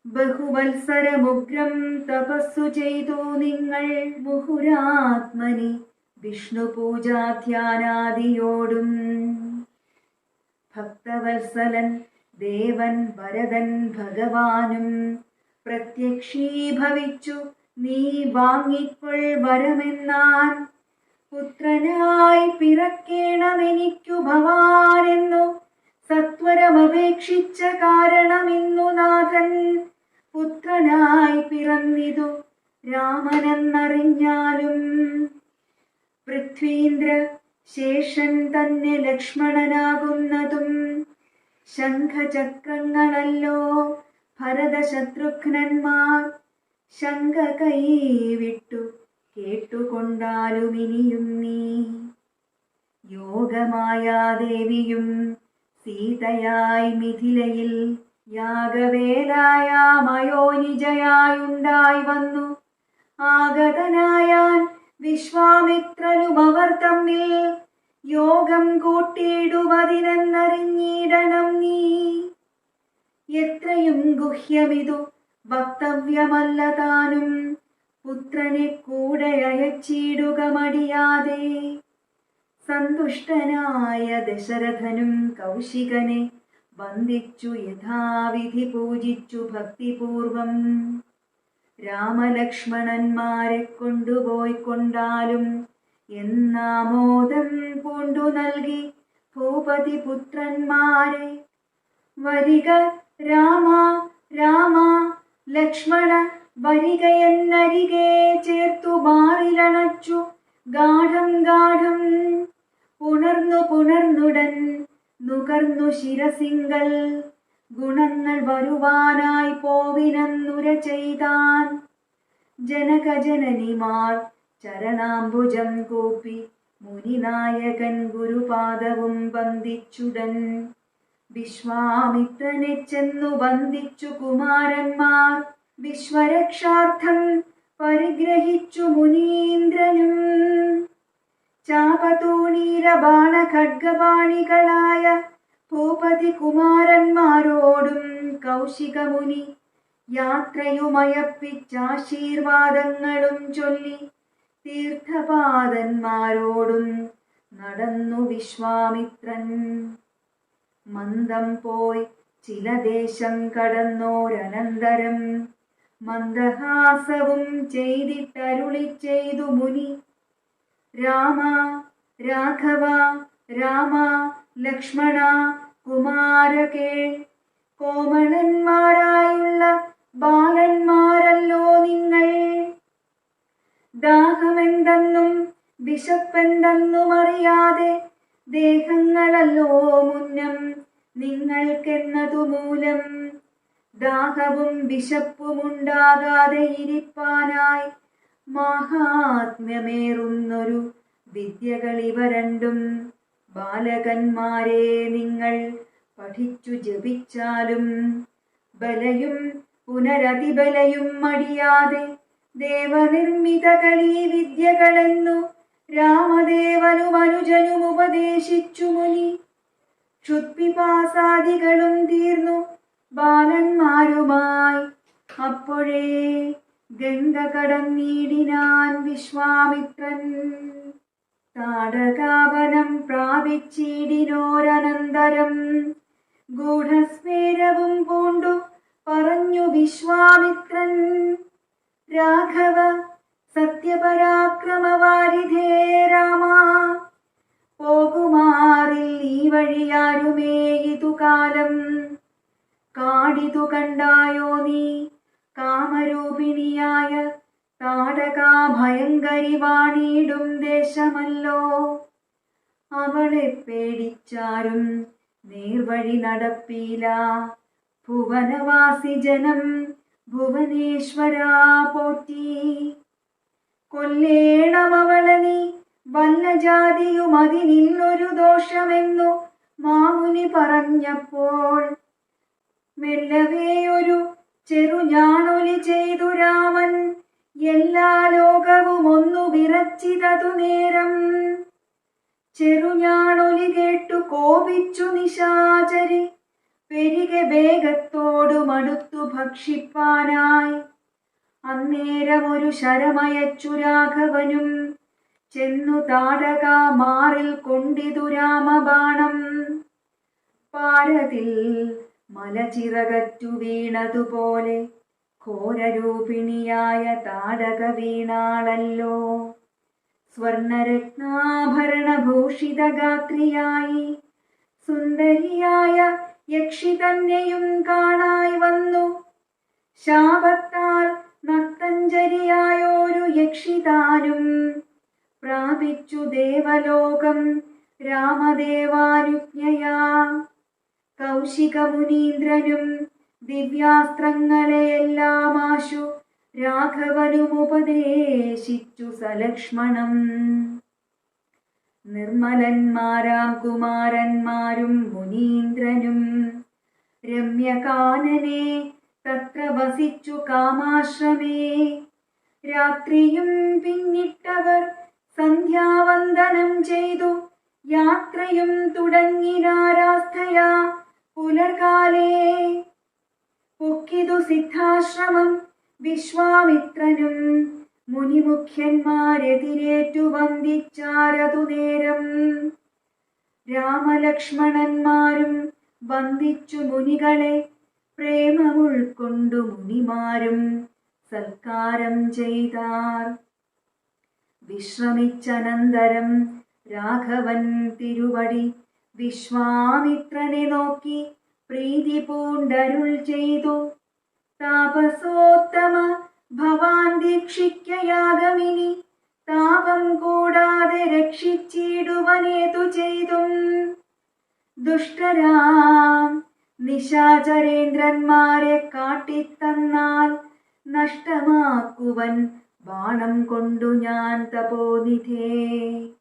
ബഹുവത്സരമുഗ്രം തപസ്സു ചെയ്തു നിങ്ങൾ. മുഹുരാത്മനി വിഷ്ണു പൂജാധ്യാനാദിയോടും ഭക്തവത്സലൻ ദേവൻ ഭരതൻ ഭഗവാനും പ്രത്യക്ഷീഭവിച്ചു നീ വാങ്ങിക്കൊൾ വരമെന്നാൻ. പുത്രനായി പിറക്കേണമെനിക്കു ഭവാനെന്നു സത്വരമപേക്ഷിച്ച കാരണമിന്നു നാഥൻ പുത്രനായി പിറന്നിതു രാമനെന്നറിഞ്ഞാലും. പൃഥ്വീന്ദ്ര ശേഷൻ തന്നെ ലക്ഷ്മണനാകുന്നതും ശംഖചക്രങ്ങളല്ലോ ഭരതശത്രുഘ്നന്മാർ. ശങ്ക കൈവിട്ടു കേട്ടുകൊണ്ടാലും ഇനിയും നീ. യോഗമായാദേവിയും സീതയായി മിഥിലയിൽ യാഗവേലായാമയോനിജയായുണ്ടായി വന്നു. ആഗതനായാൻ വിശ്വാമിത്രനുമവർ തമ്മിൽ യോഗം കൂട്ടിയിടുവതിനെന്നറിഞ്ഞിടണം നീ. എത്രയും ഗുഹ്യമിതു വക്തവ്യമല്ല താനും പുത്രനെ കൂടെ അയച്ചിടുക മടിയാതെ. സന്തുഷ്ടനായ ദശരഥനും കൗശികനെ വന്ദിച്ചു യഥാവിധി പൂജിച്ചു ഭക്തിപൂർവം. രാമലക്ഷ്മണന്മാരെ കൊണ്ടുപോയിക്കൊണ്ടാലും എന്നാമോദം പൂണ്ടു നൽകി ഭൂപതി പുത്രന്മാരെ. വരിക രാമ രാമ ലക്ഷ്മണ വരികയെന്നരികെ ചേർത്തു മാറിലണച്ചു ഗാഠം ഗാഠം. പുണർന്നുടൻ നുകർന്നു ശിരസിങ്കൽ ഗുണങ്ങൾ വരുവാനായി പോവിനെന്നുര ചെയ്താൻ. ജനകജനനിമാർ ചരണാംബുജം കൂപ്പി മുനിനായകൻ ഗുരുപാദവും വന്ദിച്ചുടൻ. വിശ്വാമിത്രനെ ചെന്നു വന്ദിച്ചു കുമാരന്മാർ. വിശ്വരക്ഷാർത്ഥം പരിഗ്രഹിച്ചു മുനീന്ദ്രനും. ചാപതൂണീര ബാണ ഖഡ്ഗപാണികളായ ഭൂപതി കുമാരന്മാരോടും കൗശികമുനി യാത്രയുമയപ്പിച്ചാശീർവാദങ്ങളും ചൊല്ലി തീർത്ഥപാദന്മാരോടും നടന്നു വിശ്വാമിത്രൻ. മന്ദം പോയി ചില ദേശം കടന്നോരനന്തരം മന്ദഹാസവും ചെയ്തിട്ടരുളി ചെയ്തു മുനി. രാമ രാഘവ രാമ ലക്ഷ്മണ കുമാരകേ, കോമളന്മാരായുള്ള ബാലന്മാരല്ലോ നിങ്ങൾ. ദാഹമെന്തെന്നും വിശപ്പെന്തെന്നും അറിയാതെ ദേഹങ്ങളല്ലോ മുന്നം നിങ്ങൾക്കെന്നതു മൂലം ദാഹവും വിശപ്പുമുണ്ടാകാതെ ഇരിപ്പാനായി മാഹാത്മ്യമേറുന്നൊരു വിദ്യകളിവ രണ്ടും ബാലകന്മാരെ നിങ്ങൾ പഠിച്ചു ജപിച്ചാലും ബലയും പുനരതിബലയും മടിയാതെ ദേവനിർമ്മിതകളീ വിദ്യകളെന്നു രാമദേവനും അനുജനും ഉപദേശിച്ചു മുനി. ക്ഷുത്പിപാസാദികളും തീർന്നു ബാലന്മാരുമായി അപ്പോഴേ ഗംഗ കടന്നിടിനാൻ വിശ്വാമിത്രൻ. താടകാവനം പ്രാപിച്ചിടിനോരനന്തരം ഗൂഢസ്മേരവും പൂണ്ടു പറഞ്ഞു വിശ്വാമിത്രൻ. രാഘവ സത്യപരാക്രമവാരിധേ രാമ, പോകുമാറിൽ ഈ വഴിയാരുമേ ഇതു കാലം. കാടിതു കണ്ടായോ നീ കാമരൂപിണിയായ താടകാ ഭയങ്കരി വാണിടും ദേശമല്ലോ. അവളെ പേടിച്ചാരും നേർവഴി നടപ്പീല. ഭുവനവാസി ജനം ഭുവനേശ്വരാ പോറ്റി. കൊല്ലേണമവളെ നീ വല്ല ജാതിയും അതിനില്ലൊരു ദോഷമെന്നു മാമുനി പറഞ്ഞപ്പോൾ മെല്ലവേ ചെറുഞാണൊലി ചെയ്തു രാമൻ. എല്ലാ ലോകവും ഒന്നു വിറച്ചിതതു നേരം. ചെറുഞാണൊലി കേട്ടു കോപിച്ചു നിശാചരി. പെരികെ വേഗത്തോടു മടുത്തു ഭക്ഷിപ്പാനായി. അന്നേരം ഒരു ശരമയച്ചു രാഘവനും ചെന്നു താടക മാറിൽ കൊണ്ടിതു രാമബാണം. പാരതിൽ മലചിറകറ്റു വീണതുപോലെ ഘോരരൂപിണിയായ താടക വീണാളല്ലോ. സ്വർണരത്നാഭരണഭൂഷിതഗാത്രിയായി സുന്ദരിയായ യക്ഷി തന്നെയും കാണായി വന്നു. ശാപത്താൽ നക്തഞ്ചരിയായോരു യക്ഷിതാനും പ്രാപിച്ചു ദേവലോകം രാമദേവാനുജ്ഞയാ. കൗശികമുനീന്ദ്രനും ദിവ്യാസ്ത്രങ്ങളെയെല്ലാമാശു രാഘവനും ഉപദേശിച്ചു സലക്ഷ്മണം. നിർമ്മലന്മാരാം കുമാരന്മാരും മുനീന്ദ്രനും രമ്യകാനനെ തത്ര വസിച്ചു കാമാശ്രമേ. രാത്രിയും പിന്നിട്ടവർ സന്ധ്യാവന്ദനം ചെയ്തു യാത്രയും തുടങ്ങിനാരാസ്ഥയാ. പുലർകാലേ പൊക്കിതു സിദ്ധാശ്രമം വിശ്വാമിത്രനും. മുനിമുഖ്യന്മാരെതിരേറ്റു വന്ദിച്ചാരതു നേരം. രാമലക്ഷ്മണന്മാരും വന്ദിച്ചു മുനികളെ. പ്രേമമുൾക്കൊണ്ടു മുനിമാരും സൽക്കാരം ചെയ്താർ. വിശ്രമിച്ചനന്തരം രാഘവൻ തിരുവടി വിശ്വാമിത്രനെ നോക്കി പ്രീതി പൂണ്ടരുൾ ചെയ്തു. താപസോത്തമ ഭവാൻ ദീക്ഷിക്കയാഗമിനി. താപം കൂടാതെ രക്ഷിച്ചിടുവനേതു ചെയ്തും. ദുഷ്ടരാം നിശാചരേന്ദ്രന്മാരെ കാട്ടിത്തന്നാൽ നഷ്ടമാക്കുവൻ ബാണം കൊണ്ടു ഞാൻ തപോനിധേ.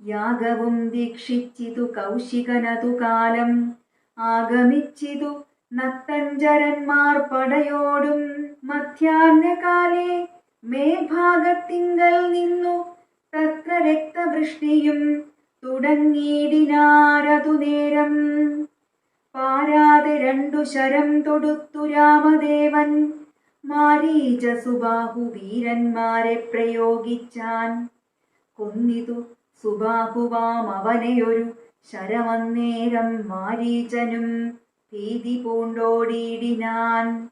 യാഗവും ദീക്ഷിച്ചിതു കൗശികനതു കാലം. ആഗമിച്ചിതു നക്തഞ്ചരന്മാർ പടയോടും. മധ്യാഹ്നകാലേ മേൽഭാഗത്തിങ്കൽ നിന്നു തത്ര രക്തവൃഷ്ടിയും തുടങ്ങിയിടിനാരതു നേരം. പാരാതെ രണ്ടു ശരം തൊടുത്തു രാമദേവൻ. മാരീചസുബാഹു വീരന്മാരെ പ്രയോഗിച്ചാൻ. കൊന്നിതു സുബാഹുവാം അവനെയൊരു ശരമന്നേരം. മാരീചനും ഭീതി പൂണ്ടോടിയിടിനാൻ.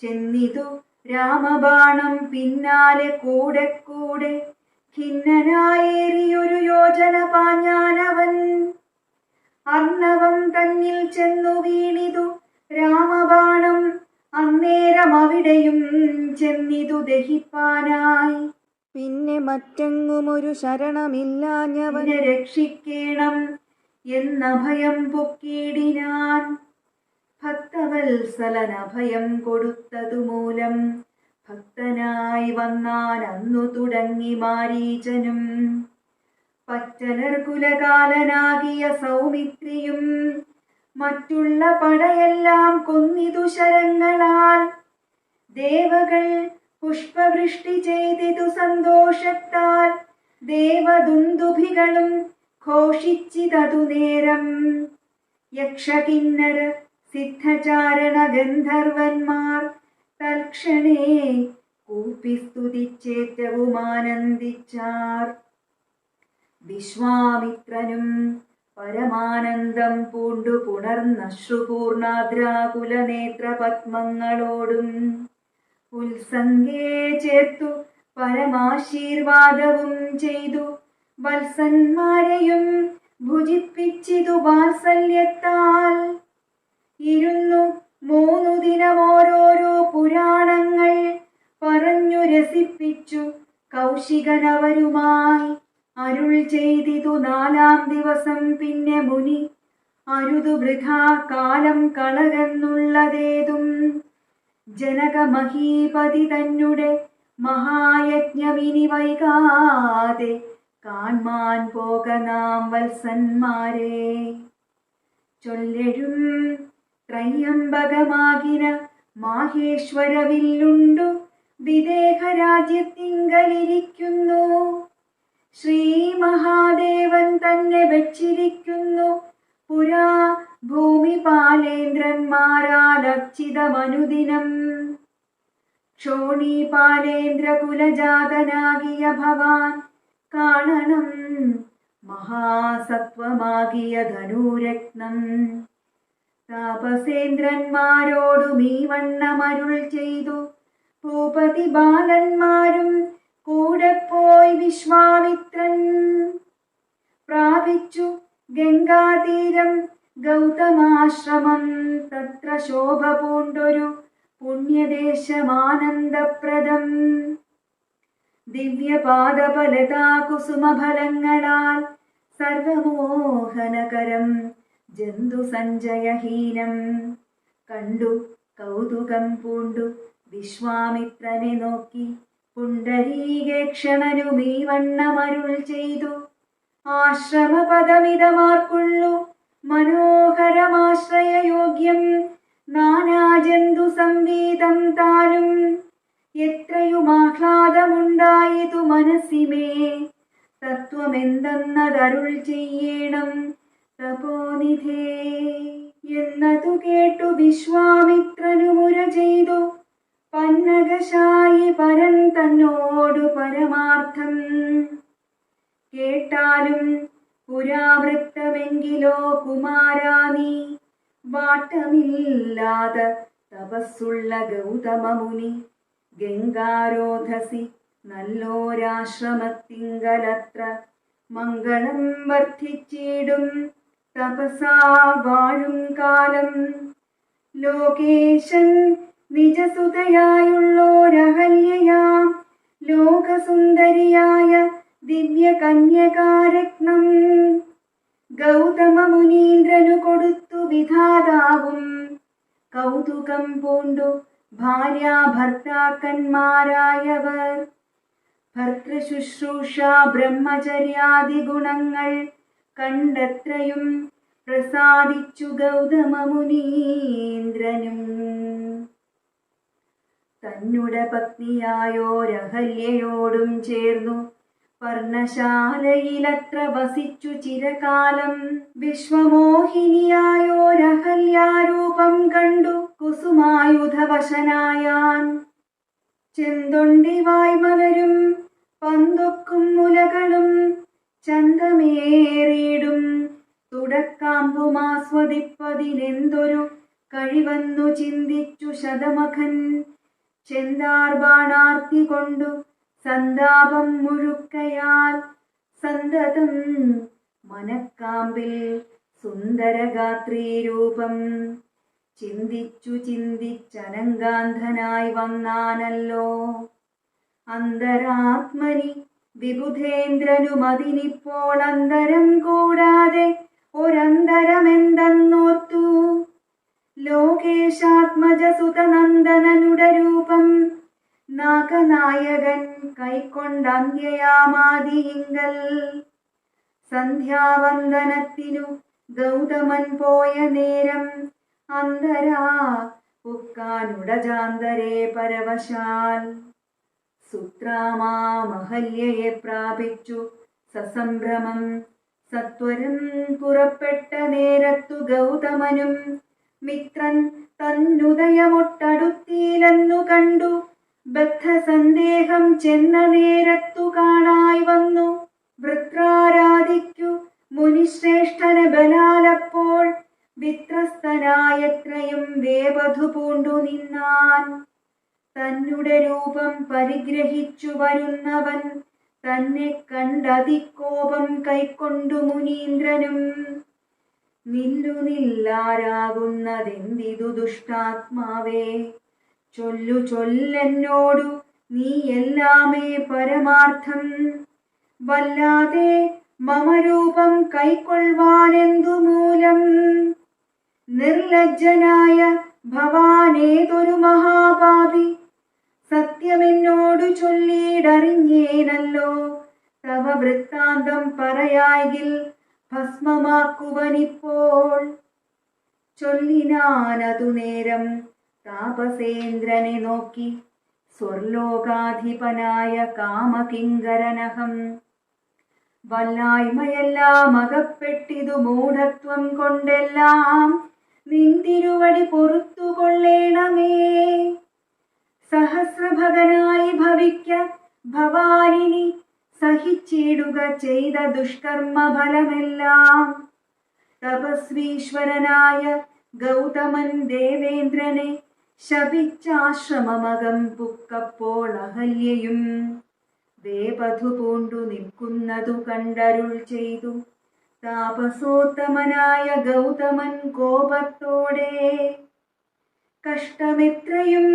ചെന്നിതു രാമബാണം പിന്നാലെ കൂടെ കൂടെ. ഖിന്നനായേറിയൊരു യോജന പാഞ്ഞാനവൻ. അർണവം തന്നിൽ ചെന്നു വീണിതു രാമബാണം. അന്നേരം അവിടെയും ചെന്നിതു ദഹിപ്പാനായി. പിന്നെ മറ്റെങ്ങുമൊരു ശരണമില്ലാഞ്ഞവനെ രക്ഷിക്കേണം എന്ന ഭയം പൊക്കിയിടിനാൻ. ഭക്തവത്സലനഭയം കൊടുത്തതുമൂലം ഭക്തനായി വന്നാൻ അന്നു തുടങ്ങി മാരീചനും. പറ്റലർ കുലകാലനാകിയ സൗമിത്രിയും മറ്റുള്ള പടയെല്ലാം കൊന്നിതു ശരങ്ങളാൽ. ദേവകൾ പുഷ്പവൃഷ്ടി ചെയ്തിതു സന്തോഷത്താൽ. ദേവദുന്ദുഭികളും ഘോഷിച്ചിതതു നേരം. യക്ഷകിന്നര സിദ്ധചാരണ ഗന്ധർവന്മാർ തൽക്ഷണേ കൂപ്പി സ്തുതിച്ചേറ്റവും ആനന്ദിച്ചാർ. വിശ്വാമിത്രനും പരമാനന്ദം പൂണ്ടു പുണർന്നശ്രുപൂർണാദ്രാകുലനേത്രപത്മങ്ങളോടും ഉത്സംഗേ ചേർത്തു പരമാശീർവാദവും ചെയ്തു. വത്സന്മാരെയും ഭുജിപ്പിച്ചിതു വാത്സല്യത്താൽ. ഇരുന്നു 3 ദിനം ഓരോരോ പുരാണങ്ങൾ പറഞ്ഞു രസിപ്പിച്ചു കൗശികനവരുമായി. അരുൾ ചെയ്തിതു 4-ാം ദിവസം പിന്നെ മുനി, അരുതു വൃഥാ കാലം കളകെന്നുള്ളതേതും. ജനക മഹീപതി തന്നെ മഹായജ്ഞമിനി വൈകാതെ കാൺമാൻ പോക നാം വത്സന്മാരെ. ചൊല്ലഴും ത്രയംബകമാകിന മാഹേശ്വരവില്ലുണ്ടു വിദേഹരാജ്യത്തിങ്കലിരിക്കുന്നു. ശ്രീ മഹാദേവൻ തന്നെ വെച്ചിരിക്കുന്നു പുരാ ഭൂമിപാലേന്ദ്രന്മാരാൽ അർച്ചിതമനുദിനം. ക്ഷോണീപാലേന്ദ്ര കുലജാതനാകിയ ഭവാൻ കാണണം മഹാസത്വമാകിയ ധനുരത്നം. താപസേന്ദ്രന്മാരോടും ഈ വണ്ണമരുൾ ചെയ്തു. ഭൂപതി ബാലന്മാരും കൂടെ പോയി വിശ്വാമിത്രൻ. പ്രാപിച്ചു ഗംഗാതീരം ഗൗതമാശ്രമം. തത്ര ശോഭ പൂണ്ടൊരു പുണ്യദേശമാനന്ദപ്രദം. ദിവ്യപാദഫലതാ കുസുമഫലങ്ങളാൽ സർവമോഹനകരം ജന്തു സഞ്ചയഹീനം. കണ്ടു കൗതുകം പൂണ്ടു വിശ്വാമിത്രനെ നോക്കി പുണ്ടരീകേക്ഷണനും ഈ വണ്ണമരുൾ ചെയ്തു. ആശ്രമപദമിതമാർക്കുള്ളു മനോഹരമാശ്രയയോഗ്യം. നാനാജന്തു സംവീതം താനും എത്രയും ആഹ്ലാദമുണ്ടായിതു മനസ്സിമേ. തത്വമെന്തെന്നതരുൾ ചെയ്യണം തപോനിധേ. എന്നതു കേട്ടു വിശ്വാമിത്രനുമുര ചെയ്തു. പന്നകശായി പരൻ തന്നോടു പരമാർത്ഥം. കേട്ടാലും പുരാവൃത്തമെങ്കിലോ കുമാരാ നീ. വാട്ടമില്ലാത തപസ്സുള്ള ഗൗതമമുനി ഗംഗാരോധസി നല്ലോരാശ്രമത്തിങ്കലത്ര മംഗളം വർദ്ധിച്ചിടും തപസാ വാഴും കാലം. ലോകേശൻ നിജസുതയായുള്ളോരഹല്യയാം ലോകസുന്ദരിയായ ദിവ്യകന്യകാരത്നം ഗൗതമ മുനീന്ദ്രനു കൊടുത്തു വിധാതാവും. കൗതുകം പൂണ്ടു ഭാര്യാഭർത്താക്കന്മാരായവർ. ഭർതൃശുശ്രൂഷ ബ്രഹ്മചര്യാദി ഗുണങ്ങൾ കണ്ടെത്രയും പ്രസാദിച്ചു ഗൗതമ മുനീന്ദ്രനും. തന്നുടെ പത്നിയായോരഹല്യയോടും ചേർന്നു പർണശാലയിലത്ര വസിച്ചു ചിരകാലം. വിശ്വമോഹിനിയായോരഹല്യാരൂപം കണ്ടു കുസുമായുധവശനായാൻ. ചെന്തൊണ്ടിവായ് മലരും പന്തൊക്കും മുലകളും ചന്തമേറിയിടും തുടക്കാമ്പുമാസ്വദിപ്പതിനെന്തൊരു കഴിവെന്നു ചിന്തിച്ചു ശതമഖൻ. ചെന്താർബാണാർത്തി കൊണ്ടു സന്താപം മുഴുക്കയാൽ സന്തതം മനക്കാമ്പിൽ സുന്ദരഗാത്രീരൂപം. ചിന്തിച്ചു ചിന്തിച്ചനങ്കാന്ധനായി വന്നാനല്ലോ. അന്തരാത്മനി വിബുധേന്ദ്രനുമതിനിപ്പോൾ അന്തരം കൂടാതെ ഒരന്തരമെന്തെന്നോർത്തു. ലോക സന്ധ്യയാമാദിയിങ്കൽ. സന്ധ്യാവന്ദനത്തിനു ഗൗതമൻ പോയ നേരം അന്തരാ പുക്കാനുടജാന്തരേ പരവശാൽ. സുത്രാമാമഹല്യയെ പ്രാപിച്ചു സസംഭ്രമം. സത്വരം പുറപ്പെട്ട നേരത്തു ഗൗതമനും മിത്രൻ തന്നുദയമൊട്ടടുത്തിയിലെന്നു കണ്ടു. ബദ്ധസന്ദേഹം ചെന്ന നേരത്തു കാണായി വന്നു. വൃത്രാരാധിക്കു മുനിശ്രേഷ്ഠന ബലാലപ്പോൾ വിത്രസ്തനായത്രയും വേപധു പൂണ്ടു നിന്നാൻ. തന്നുടെ രൂപം പരിഗ്രഹിച്ചു വരുന്നവൻ തന്നെ കണ്ടതിക്കോപം കൈക്കൊണ്ടു മുനീന്ദ്രനും. നില്ലാരാകുന്നതെന്തിതു ദുഷ്ടാത്മാവേ, ചൊല്ലു ചൊല്ലെന്നോടു നീ എല്ലാമേ പരമാർത്ഥം. വല്ലാതെ മമരൂപം കൈക്കൊള്ളുവാനെന്തു മൂലം? നിർലജ്ജനായ ഭവാനേതൊരു മഹാപാപി, സത്യമെന്നോടു ചൊല്ലിയിടറിഞ്ഞേനല്ലോ. തവ വൃത്താന്തം പറയായെങ്കിൽ ഭസ്മമാക്കുവനിപ്പോൾ. ചൊല്ലിനാനതു നേരം താപസേന്ദ്രനെ നോക്കി, സ്വർലോകാധിപനായ കാമകിങ്കരനഹം. വല്ലായ്മയെല്ലാം അകപ്പെട്ടിതു മൂഢത്വം കൊണ്ടെല്ലാം നിന്തിരുവടി പൊറുത്തുകൊള്ളേണമേ. സഹസ്രഭകനായി ഭവിക്ക ഭവാനിനി സഹിച്ചിടുക ചെയ്ത ദുഷ്കർമ്മ ഫലമെല്ലാം. തപസ്വീശ്വരനായ ഗൗതമൻ ദേവേന്ദ്രനെ ശപിച്ചാശ്രമമകം പുക്കപ്പോൾ അഹല്യയും വേപധു പൂണ്ടു നിൽക്കുന്നതു കണ്ടരുൾ ചെയ്തു. താപസോത്തമനായ ഗൗതമൻ കോപത്തോടെ, കഷ്ടമെത്രയും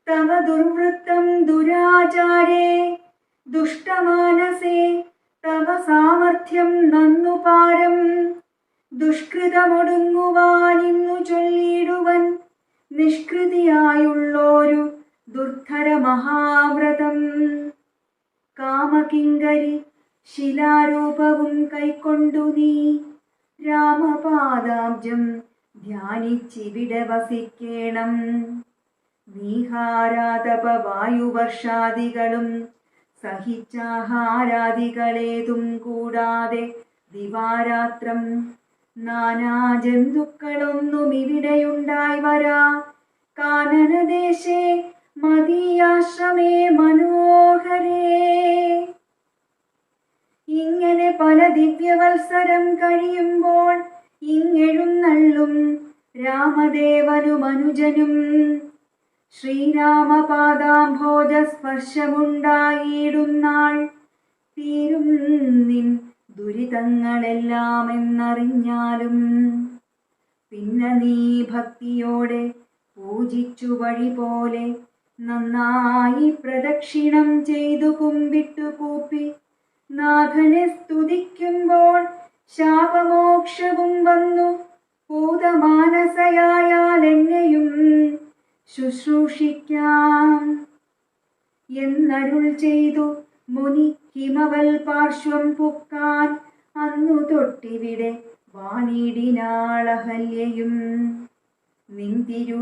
തവ ദുർവൃത്തം ദുരാചാരേ, ദുഷ്ടമാനസേ തവ സാമർഥ്യം നന്നു പാരം. ദുഷ്കൃതമൊടുങ്ങുവാനിന്നു ചൊല്ലിടുവൻ നിഷ്കൃതിയായുള്ളോരു ദുർധര മഹാവ്രതം. കാമകിങ്കരി ശിലാരൂപവും കൈക്കൊണ്ടു നീ രാമപാദാബ്ജം ധ്യാനിച്ചിവിടെ വസിക്കേണം. നീഹാരാതപ വായുവർഷാദികളും സഹിച്ചാഹാരാദികളേതും കൂടാതെ ദിവാരാത്രം നാനാജന്തുക്കളൊന്നും ഇവിടെയുണ്ടായി വരാ. കാനനദേശേ മദീയാശ്രമേ മനോഹരേ. ഇങ്ങനെ പല ദിവ്യവത്സരം കഴിയുമ്പോൾ ഇങ്ങെഴുന്നള്ളും രാമദേവനും അനുജനും ശ്രീരാമപാദാംഭോജ സ്പർശമുണ്ടായിടുന്നാൾ. തീരും നിൻ ദുരിതങ്ങളെല്ലാം എന്നറിഞ്ഞാലും പിന്നെ നീ ഭക്തിയോടെ പൂജിച്ചു വഴി പോലെ നന്നായി പ്രദക്ഷിണം ചെയ്തു കുമ്പിട്ടു കൂപ്പി നാഥനെ സ്തുതിക്കുമ്പോൾ ശാപമോക്ഷവും വന്നു. ഭൂതമാനസയായാൽ എന്നെയും ശുശ്രൂഷിക്കാം എന്നരുൾ ചെയ്തു മുനി ഹിമവൽ പാർശ്വം പുക്കാൻ. അന്നു തൊട്ടിവിടെ വാണിടിനാളഹല്യയും നിന്തിരു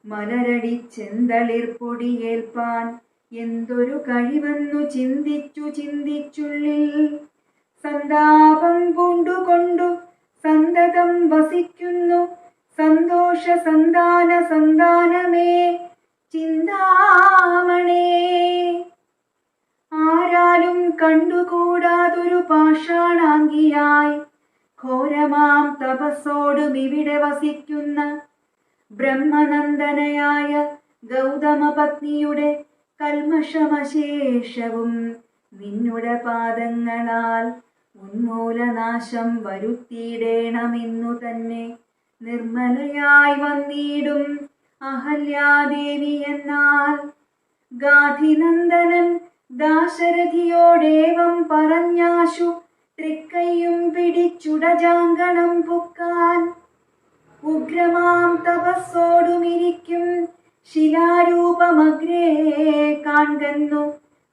മലരടി ചെന്തളിർപ്പൊടിയേൽപ്പാൻ എന്തൊരു കഴിവെന്നു ചിന്തിച്ചുള്ളിൽ സന്താപം പൂണ്ടുകൊണ്ടു സന്തതം വസിക്കുന്നു. സന്തോഷ സന്താനമേ ചിന്താമണേ. ആരാലും കണ്ടുകൂടാതൊരു പാഷാണാംഗിയായി ഘോരമാം തപസ്സോടും ഇവിടെ വസിക്കുന്ന ബ്രഹ്മനന്ദനയായ ഗൗതമപത്നിയുടെ കൽമഷമശേഷവും നിന്നുടെ പാദങ്ങളാൽ ഉന്മൂലനാശം വരുത്തിയിടേണമെന്നു തന്നെ നിർമ്മലയായി വന്നിടും അഹല്യാദേവി എന്നാൽ. ഗാധിനന്ദനൻ ദാശരഥിയോടേവം പറഞ്ഞാശു തൃക്കൈയും പിടിച്ചുടജാങ്കണം പുക്കാൻ. ഉഗ്രമാം തപസ്സോടുമിരിക്കും ശിലാരൂപമഗ്രേ കാൺകന്നു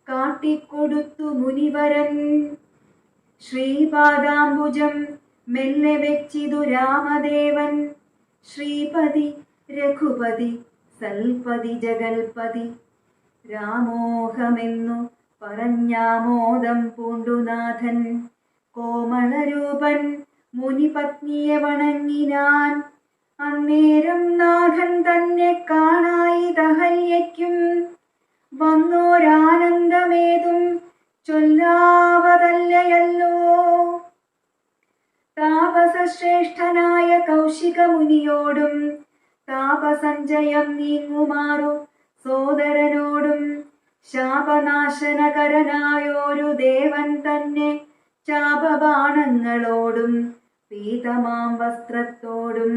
കാട്ടിക്കൊടുത്തു മുനിവരൻ. ശ്രീപാദാംബുജം മെല്ലെ വെച്ചിതു രാമദേവൻ. ശ്രീപതി രഘുപതി സൽപതി ജഗൽപതി രാമോഹമെന്നു പറഞ്ഞാമോദം പൂണ്ടുനാഥൻ. കോമളരൂപൻ മുനിപത്നിയെ വണങ്ങിനാൻ. അന്നേരം നാഥൻ തന്നെ കാണായി അഹല്യയ്ക്കും. വന്നോരാനന്ദമേതും ചൊല്ലാവതല്ലയല്ലോ. താപസശ്രേഷ്ഠനായ കൗശിക മുനിയോടും താപസഞ്ചയം നീങ്ങുമാറു സോദരനോടും ശാപനാശനകരനായോരു ദേവൻ തന്നെ ശാപബാണങ്ങളോടും പീതമാം വസ്ത്രത്തോടും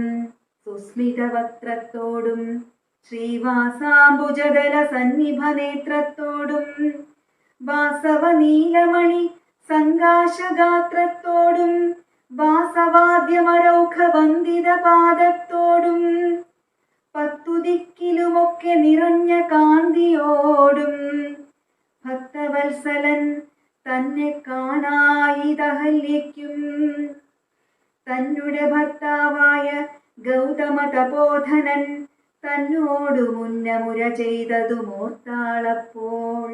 സുസ്മിതവക്ത്രത്തോടും ശ്രീവാസാംബുജദല സന്നിഭനേത്രത്തോടും വാസവനീലമണി സങ്കാശഗാത്രത്തോടും വാസവാദ്യമരൗഖവന്ദിത പാദത്തോടും പത്തുദിക്കിലുമൊക്കെ നിറഞ്ഞ കാന്തിയോടും ഭക്തവത്സലൻ തന്നെ കാണായിതഹല്യയ്ക്കും. തന്നുടെ ഭർത്താവായ ഗൗതമ തപോധനൻ തന്നോടു മുന്നമുര ചെയ്തതുമോർത്താളപ്പോൾ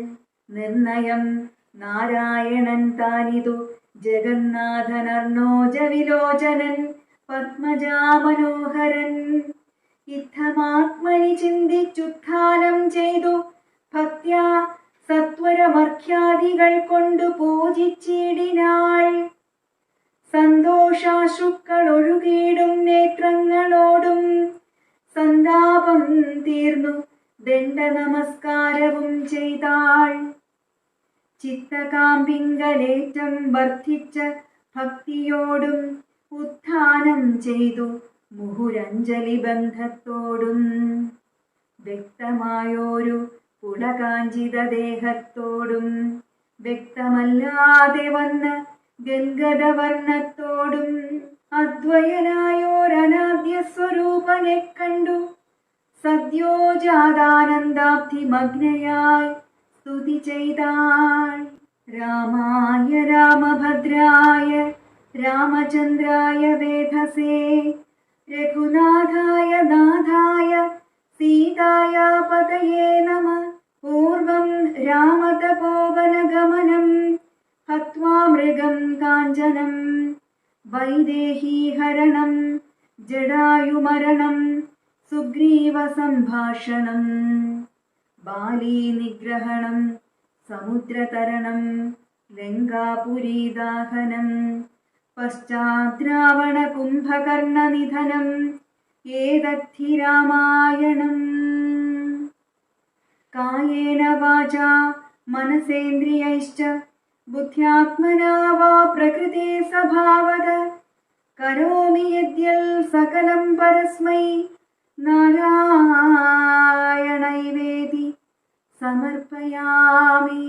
നിർണയം നാരായണൻ താനിതു ജഗന്നാഥനർണോജ വിലോചനൻ പത്മജാമനോഹരൻ. ഇത്തമാത്മനി ചിന്തിച്ചുത്ഥാനം ചെയ്തു ഭക്ത്യാ സത്വരമർഘ്യാദികൾ കൊണ്ടു പൂജിച്ചിടിനാൾ. സന്തോഷാശ്രുക്കൾ ഒഴുകിയിടും നേത്രങ്ങളോടും സന്താപം തീർന്നു ദണ്ഡ നമസ്കാരവും ചെയ്താൾ. ചിത്തകാമ്പിങ്കലേറ്റം വർദ്ധിച്ച ഭക്തിയോടും ഉത്ഥാനം ചെയ്തു മുഹുരഞ്ജലി ബന്ധത്തോടും വ്യക്തമായോരു പുളകാഞ്ചിത ദേഹത്തോടും വ്യക്തമല്ലാതെ വന്ന ഗൽഗദവർണ്ണത്തോടും അദ്വയനായോരനാദ്യ സ്വരൂപനെ കണ്ടു സദ്യോജാതാനന്ദാബ്ധി മഗ്നയായി സ്തുതി ചെയ്താൾ. രാമായ രാമഭദ്രായ രാമചന്ദ്രായ വേധസേ രഘുനാഥായ നാഥായ സീതായ പതയേ നമഃ. പൂർവം രാമതപോവനഗമനം ഹത്വാ മൃഗം കാഞ്ചനം വൈദേഹീഹരണം ജടായുമരണം സുഗ്രീവസംഭാഷണം ബാലീനിഗ്രഹണം സമുദ്രതരണം ലങ്കാപുരീദാഹനം പശ്ചാദ്രാവണ കുംഭകർണനിധനം ഏതദ്ധി രാമായണം. കായേന വാചാ മനസേന്ദ്രിയൈശ്ച ബുദ്ധ്യാത്മനാ വാ പ്രകൃതേ സ്വഭാവതഃ കരോമി യദ്യൽ സകലം പരസ്മൈ നാരായണൈവേതി സമർപ്പയാമി.